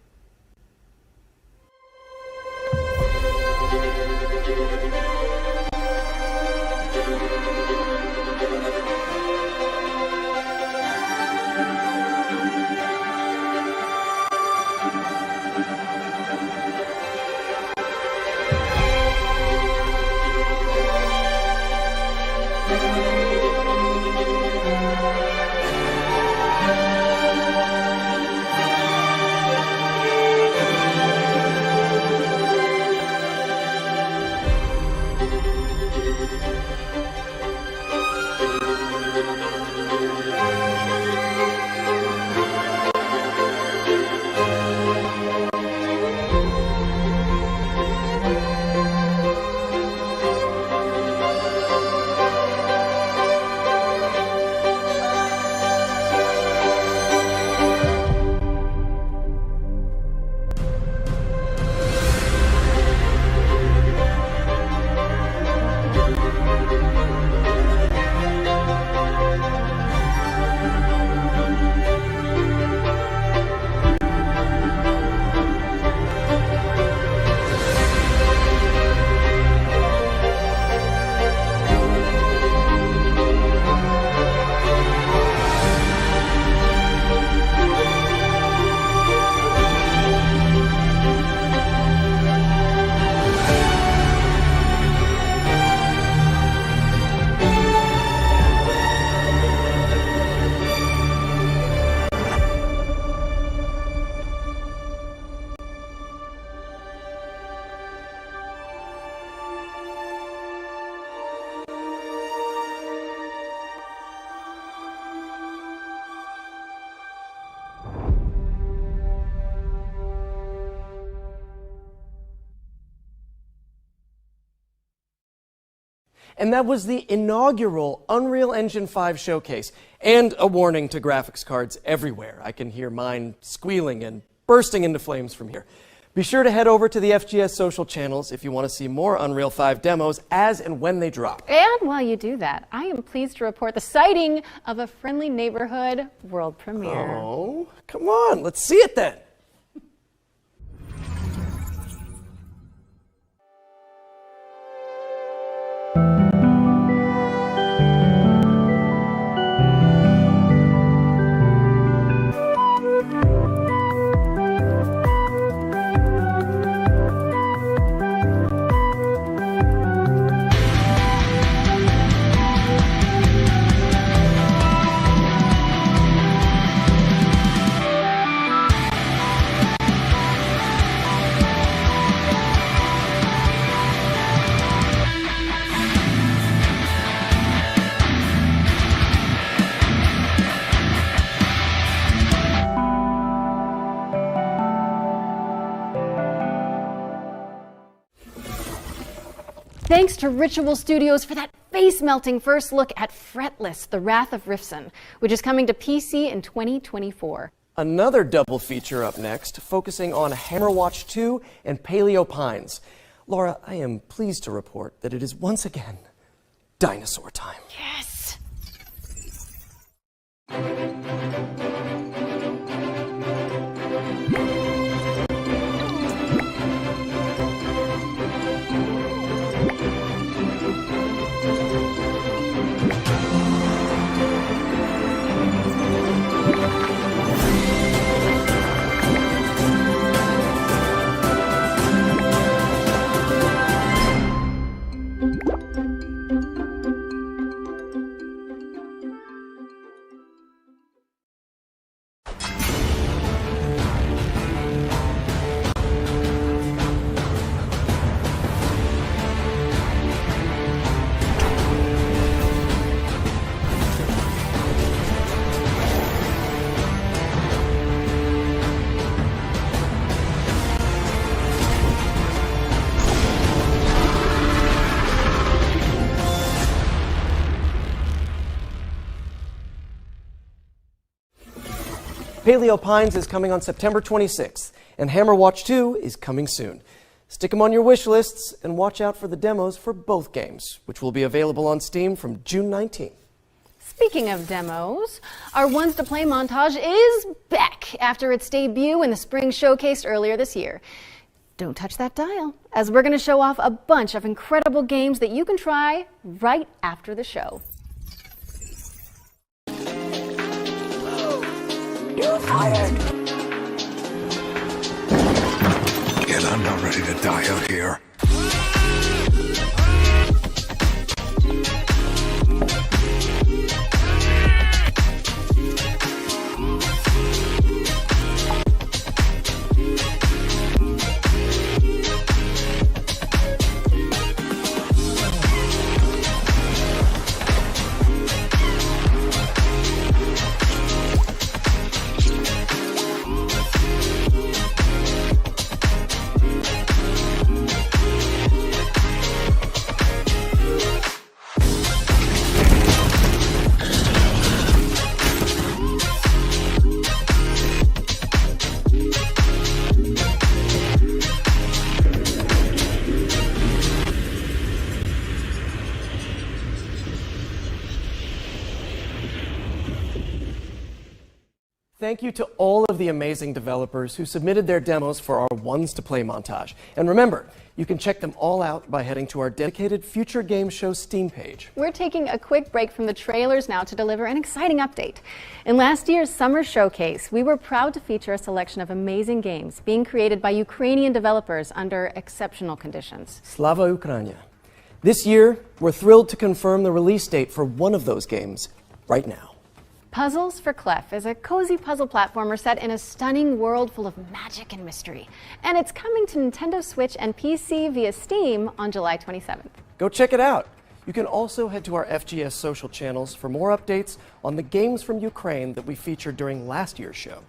And that was the inaugural Unreal Engine 5 showcase. And a warning to graphics cards everywhere. I can hear mine squealing and bursting into flames from here. Be sure to head over to the FGS social channels if you want to see more Unreal 5 demos as and when they drop. And while you do that, I am pleased to report the sighting of a Friendly Neighborhood world premiere. Oh, come on, let's see it then. Thanks to Ritual Studios for that face-melting first look at Fretless, The Wrath of Rifson, which is coming to PC in 2024. Another double feature up next, focusing on Hammerwatch 2 and Paleo Pines. Laura, I am pleased to report that it is once again dinosaur time. Yes! Paleo Pines is coming on September 26th, and Hammerwatch 2 is coming soon. Stick them on your wish lists and watch out for the demos for both games, which will be available on Steam from June 19th. Speaking of demos, our Ones to Play montage is back after its debut in the spring showcase earlier this year. Don't touch that dial, as we're going to show off a bunch of incredible games that you can try right after the show. You're fired. Kid, I'm not ready to die out here. Thank you to all of the amazing developers who submitted their demos for our Ones to Play montage. And remember, you can check them all out by heading to our dedicated Future Game Show Steam page. We're taking a quick break from the trailers now to deliver an exciting update. In last year's summer showcase, we were proud to feature a selection of amazing games being created by Ukrainian developers under exceptional conditions. Slava Ukraina. This year, we're thrilled to confirm the release date for one of those games right now. Puzzles for Clef is a cozy puzzle platformer set in a stunning world full of magic and mystery. And it's coming to Nintendo Switch and PC via Steam on July 27th. Go check it out. You can also head to our FGS social channels for more updates on the games from Ukraine that we featured during last year's show.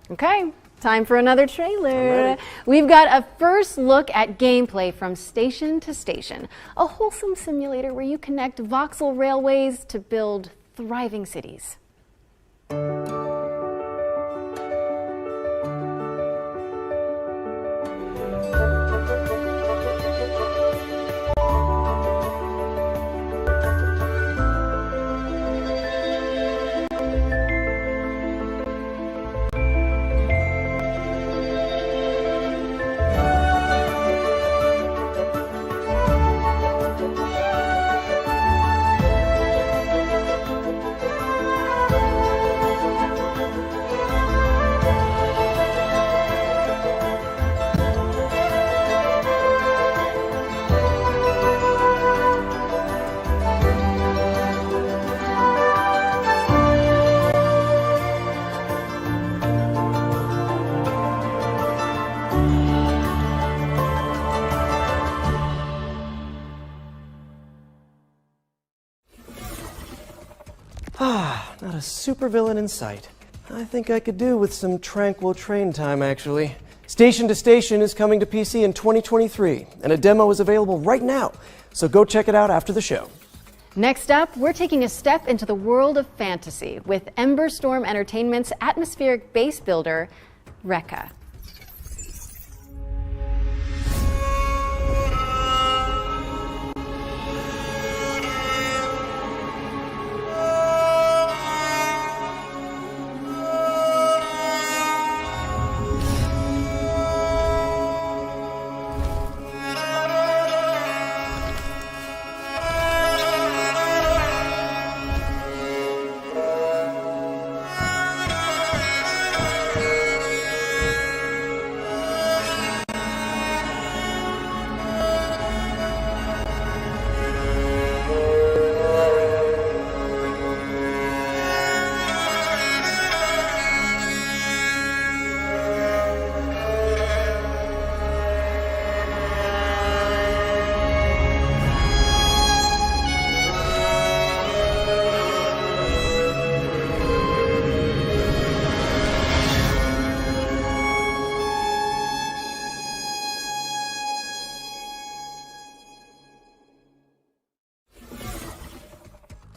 Okay, time for another I'm trailer. ready. We've got a first look at gameplay from Station to Station, a wholesome simulator where you connect voxel railways to build thriving cities. Not a supervillain in sight. I think I could do with some tranquil train time, actually. Station to Station is coming to PC in 2023, and a demo is available right now, so go check it out after the show. Next up, we're taking a step into the world of fantasy with Ember Storm Entertainment's atmospheric base builder, Rekka.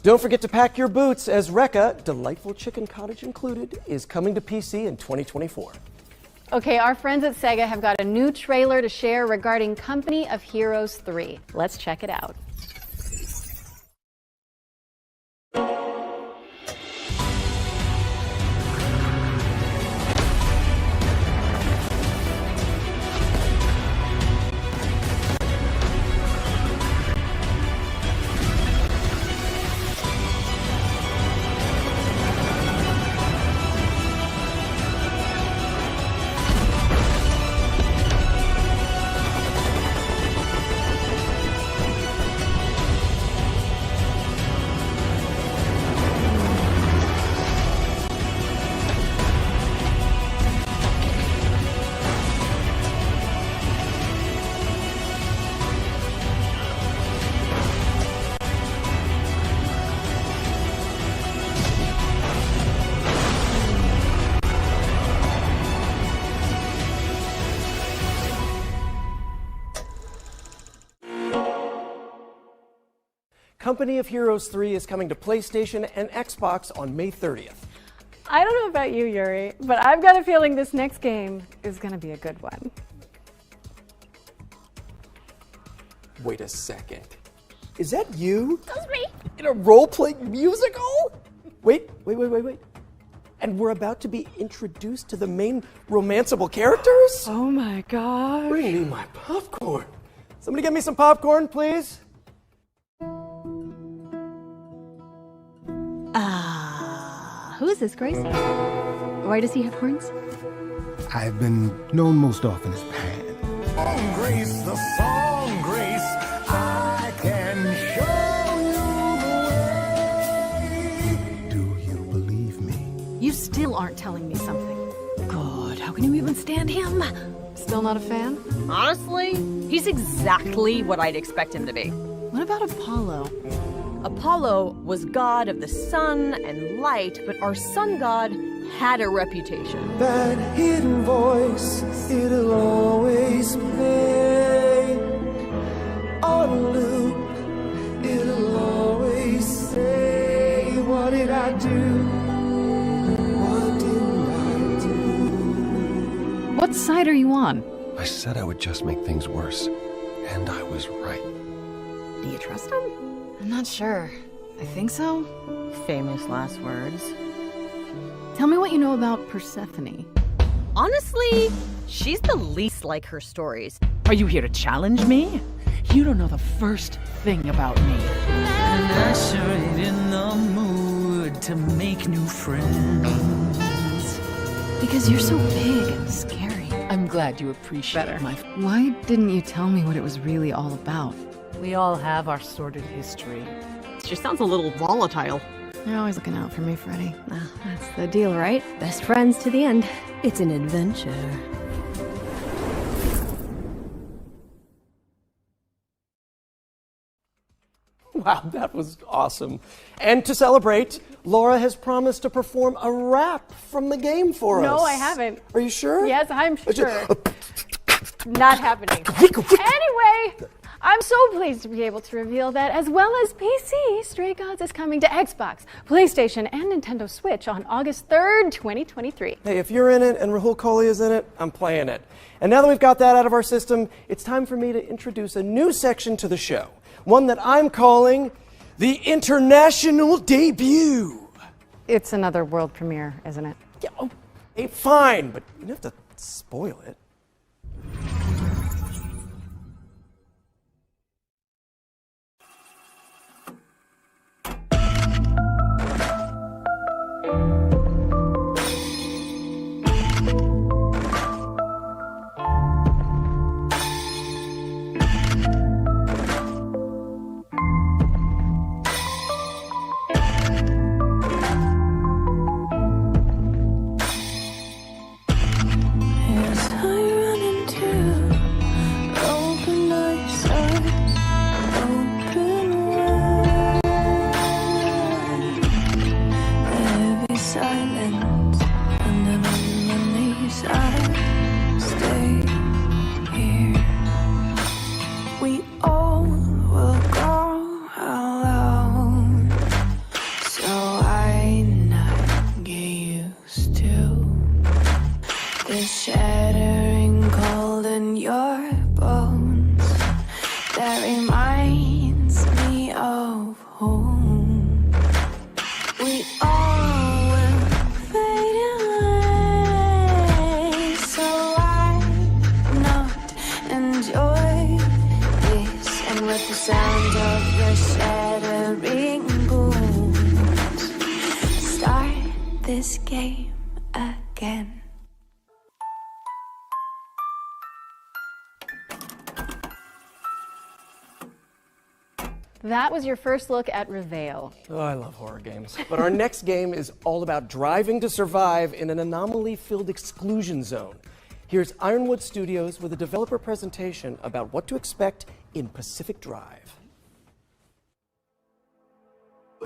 Don't forget to pack your boots, as Rekka, Delightful Chicken Cottage included, is coming to PC in 2024. Okay, our friends at Sega have got a new trailer to share regarding Company of Heroes 3. Let's check it out. Company of Heroes 3 is coming to PlayStation and Xbox on May 30th. I don't know about you, Yuri, but I've got a feeling this next game is going to be a good one. Wait a second. Is that you? That's me. In a role-playing musical? Wait. And we're about to be introduced to the main romanceable characters? Oh my gosh. Bring me my popcorn. Somebody get me some popcorn, please. Who is this, Grace? Why does he have horns? I've been known most often as Pan. Song Grace, the song Grace, I can show you the way. Do you believe me? You still aren't telling me something. God, how can you even stand him? Still not a fan? Honestly, he's exactly what I'd expect him to be. What about Apollo? Apollo was god of the sun and light, but our sun god had a reputation. That hidden voice, it'll always play on a loop. It'll always say, what did I do? What didn't I do? What side are you on? I said I would just make things worse, and I was right. Do you trust him? I'm not sure. I think so. Famous last words. Tell me what you know about Persephone. Honestly, she's the least like her stories. Are you here to challenge me? You don't know the first thing about me. And I sure ain't in the mood to make new friends. Because you're so big and scary. I'm glad you appreciate my... Why didn't you tell me what it was really all about? We all have our sordid history. She sounds a little volatile. You're always looking out for me, Freddie. Well, that's the deal, right? Best friends to the end. It's an adventure. Wow, that was awesome. And to celebrate, Laura has promised to perform a rap from the game for us. No, I haven't. Are you sure? Yes, I'm sure. Not happening. Anyway, I'm so pleased to be able to reveal that, as well as PC, Stray Gods is coming to Xbox, PlayStation, and Nintendo Switch on August 3rd, 2023. Hey, if you're in it and Rahul Kohli is in it, I'm playing it. And now that we've got that out of our system, it's time for me to introduce a new section to the show. One that I'm calling the International Debut. It's another world premiere, isn't it? Yeah, okay, fine, but you don't have to spoil it. is shattering cold in your bones. That reminds me of home. We all will fade away, so why not enjoy this? And with the sound of your shattering bones, start this game again. That was your first look at Reveal. Oh, I love horror games. But our next game is all about driving to survive in an anomaly-filled exclusion zone. Here's Ironwood Studios with a developer presentation about what to expect in Pacific Drive.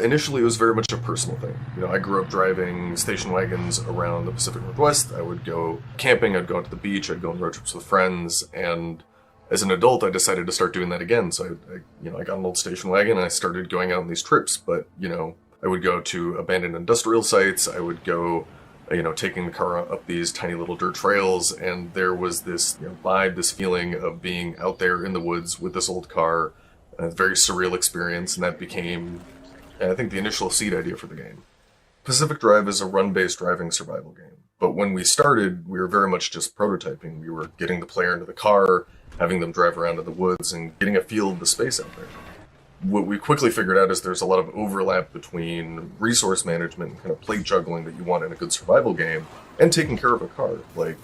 Initially, it was very much a personal thing. You know, I grew up driving station wagons around the Pacific Northwest. I would go camping, I'd go out to the beach, I'd go on road trips with friends, and as an adult, I decided to start doing that again. So I got an old station wagon and I started going out on these trips. But, I would go to abandoned industrial sites. I would go, taking the car up these tiny little dirt trails. And there was this vibe, this feeling of being out there in the woods with this old car. A very surreal experience. And that became, I think, the initial seed idea for the game. Pacific Drive is a run-based driving survival game. But when we started, we were very much just prototyping. We were getting the player into the car, having them drive around in the woods, and getting a feel of the space out there. What we quickly figured out is there's a lot of overlap between resource management and kind of plate juggling that you want in a good survival game, and taking care of a car, like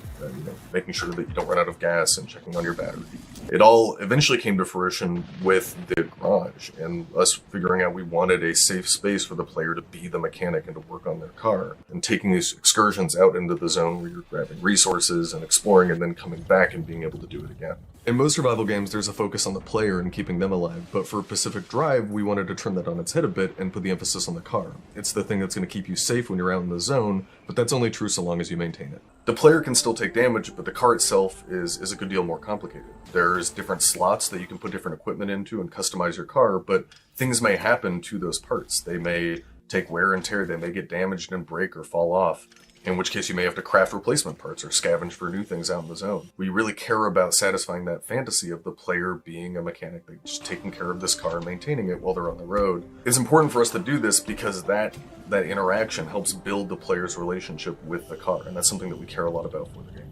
making sure that you don't run out of gas and checking on your battery. It all eventually came to fruition with the garage, and us figuring out we wanted a safe space for the player to be the mechanic and to work on their car, and taking these excursions out into the zone where you're grabbing resources and exploring and then coming back and being able to do it again. In most survival games, there's a focus on the player and keeping them alive, but for Pacific Drive, we wanted to turn that on its head a bit and put the emphasis on the car. It's the thing that's going to keep you safe when you're out in the zone, but that's only true so long as you maintain it. The player can still take damage, but the car itself is a good deal more complicated. There's different slots that you can put different equipment into and customize your car, but things may happen to those parts. They may take wear and tear, they may get damaged and break or fall off, in which case you may have to craft replacement parts or scavenge for new things out in the zone. We really care about satisfying that fantasy of the player being a mechanic, like just taking care of this car and maintaining it while they're on the road. It's important for us to do this because that interaction helps build the player's relationship with the car, and that's something that we care a lot about for the game.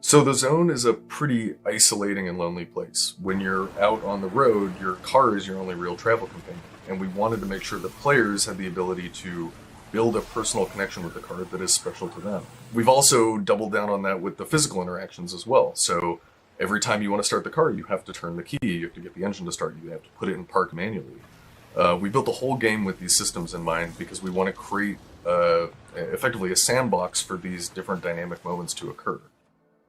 So the zone is a pretty isolating and lonely place. When you're out on the road, your car is your only real travel companion, and we wanted to make sure that players had the ability to build a personal connection with the car that is special to them. We've also doubled down on that with the physical interactions as well. So every time you want to start the car, you have to turn the key, you have to get the engine to start, you have to put it in park manually. We built the whole game with these systems in mind because we want to create effectively a sandbox for these different dynamic moments to occur.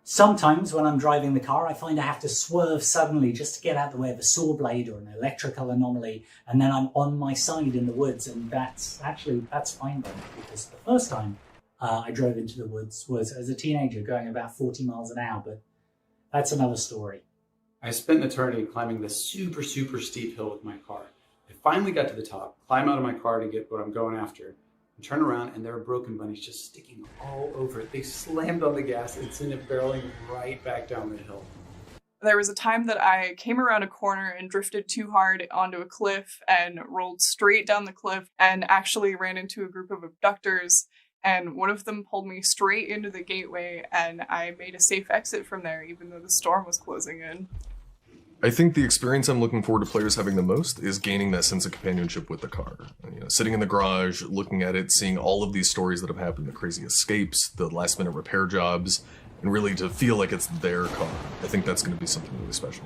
Sometimes when I'm driving the car, I find I have to swerve suddenly just to get out of the way of a saw blade or an electrical anomaly, and then I'm on my side in the woods, and that's fine by me, because the first time I drove into the woods was as a teenager going about 40 miles an hour, but that's another story. I spent an eternity climbing this super steep hill with my car. I finally got to the top, climb out of my car to get what I'm going after, and turn around, and there are broken bunnies just sticking all over it. They slammed on the gas and sent it barreling right back down the hill. There was a time that I came around a corner and drifted too hard onto a cliff and rolled straight down the cliff and actually ran into a group of abductors, and one of them pulled me straight into the gateway, and I made a safe exit from there even though the storm was closing in. I think the experience I'm looking forward to players having the most is gaining that sense of companionship with the car. Sitting in the garage, looking at it, seeing all of these stories that have happened, the crazy escapes, the last-minute repair jobs, and really to feel like it's their car. I think that's going to be something really special.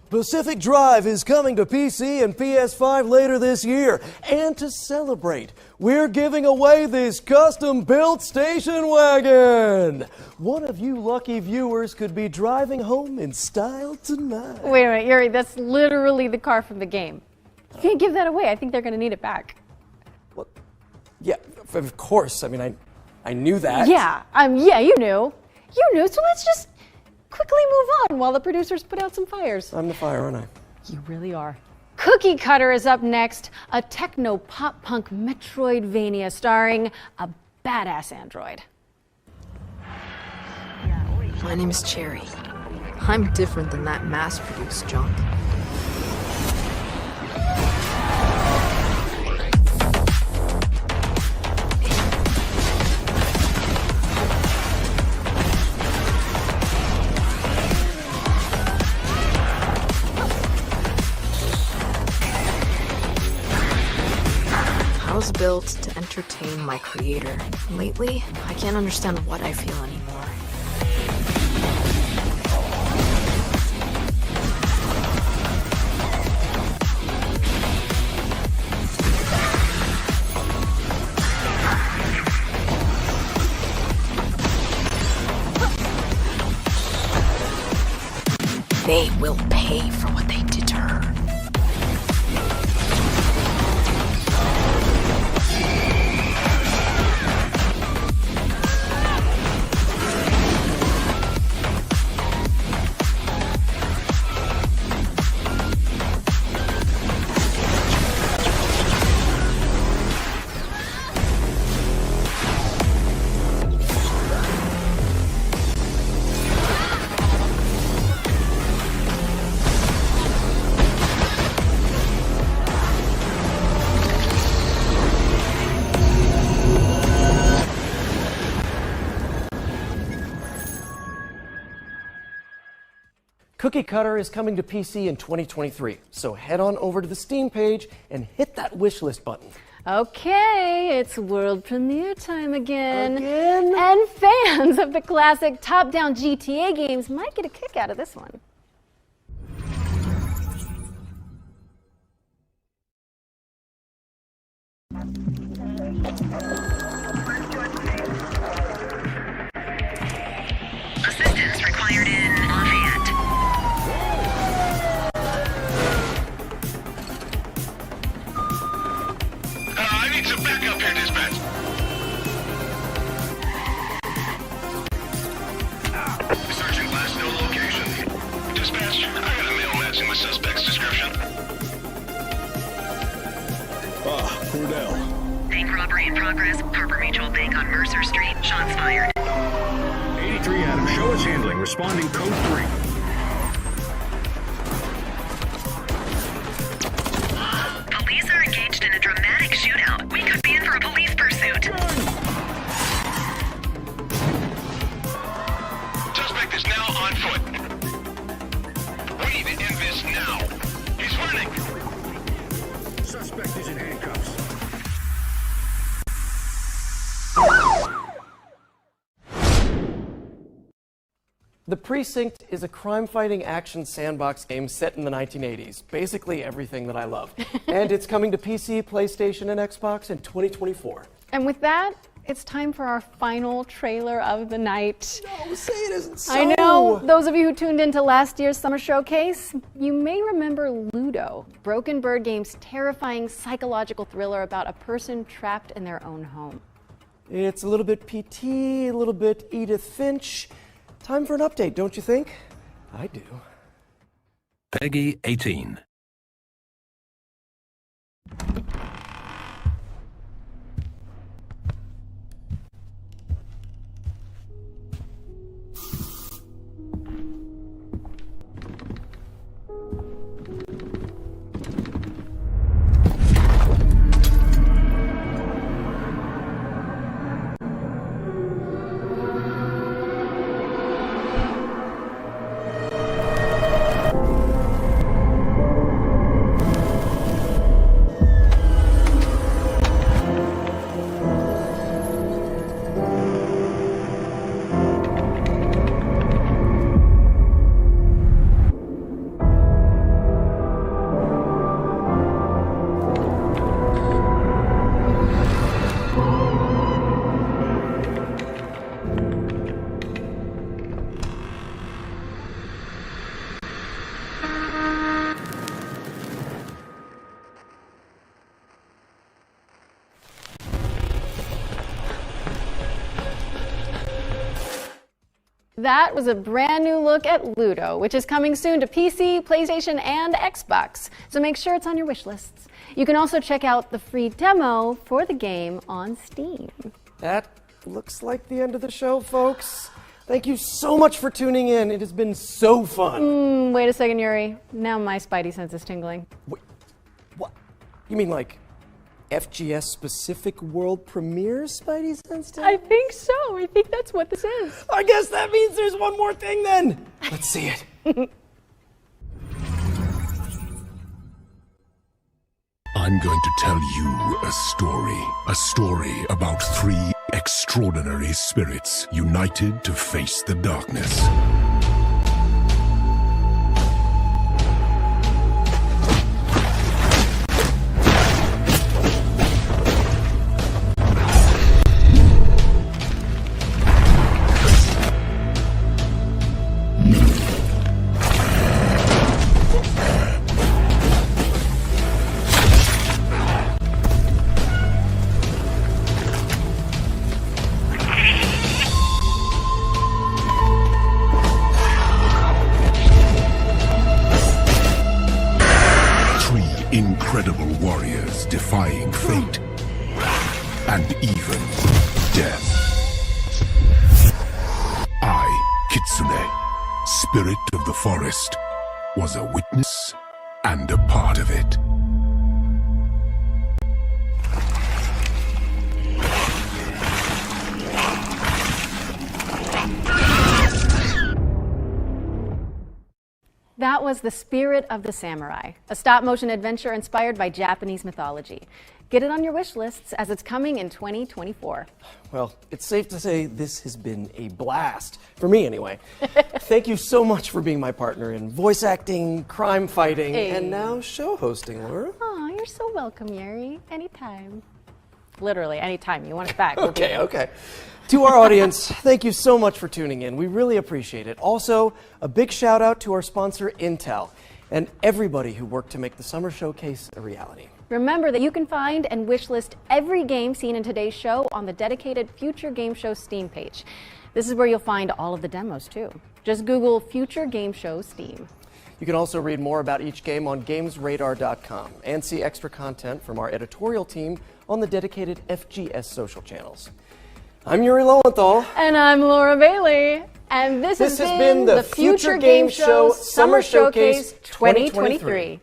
Pacific Drive is coming to PC and PS5 later this year. And to celebrate, we're giving away this custom-built station wagon. One of you lucky viewers could be driving home in style tonight. Wait a minute, Yuri, that's literally the car from the game. You can't give that away. I think they're going to need it back. Yeah, of course. I mean, I knew that. Yeah, you knew. You knew, so let's just quickly move on while the producers put out some fires. I'm the fire, aren't I? You really are. Cookie Cutter is up next, a techno-pop-punk Metroidvania starring a badass android. My name is Cherry. I'm different than that mass-produced junk. I was built to entertain my creator. Lately, I can't understand what I feel anymore. They will pay for what they did to her. Cookie Cutter is coming to PC in 2023, so head on over to the Steam page and hit that wishlist button. Okay, it's world premiere time again. And fans of the classic top-down GTA games might get a kick out of this one. Assistance required in Lafayette. I need some backup here, dispatch. Sergeant, last known location. Dispatch, I got a mail matching the suspect's description. Cordell. Bank robbery in progress. Harbor Mutual Bank on Mercer Street. Shots fired. 83 Adam, show us handling. Responding code 3. Police are engaged in a dramatic shootout. We could be in for a police pursuit. Suspect is now on foot. We need to end this now. He's running. Suspect is in handcuffs. The Precinct is a crime-fighting action sandbox game set in the 1980s. Basically everything that I love. And it's coming to PC, PlayStation, and Xbox in 2024. And with that, it's time for our final trailer of the night. No, say it isn't so. I know. Those of you who tuned into last year's summer showcase, you may remember Ludo, Broken Bird Game's terrifying psychological thriller about a person trapped in their own home. It's a little bit PT, a little bit Edith Finch. Time for an update, don't you think? I do. Peggy 18. That was a brand new look at Ludo, which is coming soon to PC, PlayStation, and Xbox. So make sure it's on your wish lists. You can also check out the free demo for the game on Steam. That looks like the end of the show, folks. Thank you so much for tuning in. It has been so fun. Wait a second, Yuri. Now my spidey sense is tingling. Wait, what? You mean like FGS specific world premiere Spidey sense? I think so. I think that's what this is. I guess that means there's one more thing then. Let's see it. I'm going to tell you a story about 3 extraordinary spirits united to face the darkness. Incredible warriors defying fate and even death. I, Kitsune, spirit of the forest, was a witness and a part of it. That was The Spirit of the Samurai, a stop-motion adventure inspired by Japanese mythology. Get it on your wish lists as it's coming in 2024. Well, it's safe to say this has been a blast, for me anyway. Thank you so much for being my partner in voice acting, crime fighting, and now show hosting, Laura. Oh, you're so welcome, Yuri. Anytime. Literally, anytime you want it back. Okay. To our audience, thank you so much for tuning in. We really appreciate it. Also, a big shout out to our sponsor, Intel, and everybody who worked to make the Summer Showcase a reality. Remember that you can find and wishlist every game seen in today's show on the dedicated Future Game Show Steam page. This is where you'll find all of the demos, too. Just Google Future Game Show Steam. You can also read more about each game on GamesRadar.com and see extra content from our editorial team on the dedicated FGS social channels. I'm Yuri Lowenthal. And I'm Laura Bailey. And this has been the Future Game Show Summer Showcase 2023.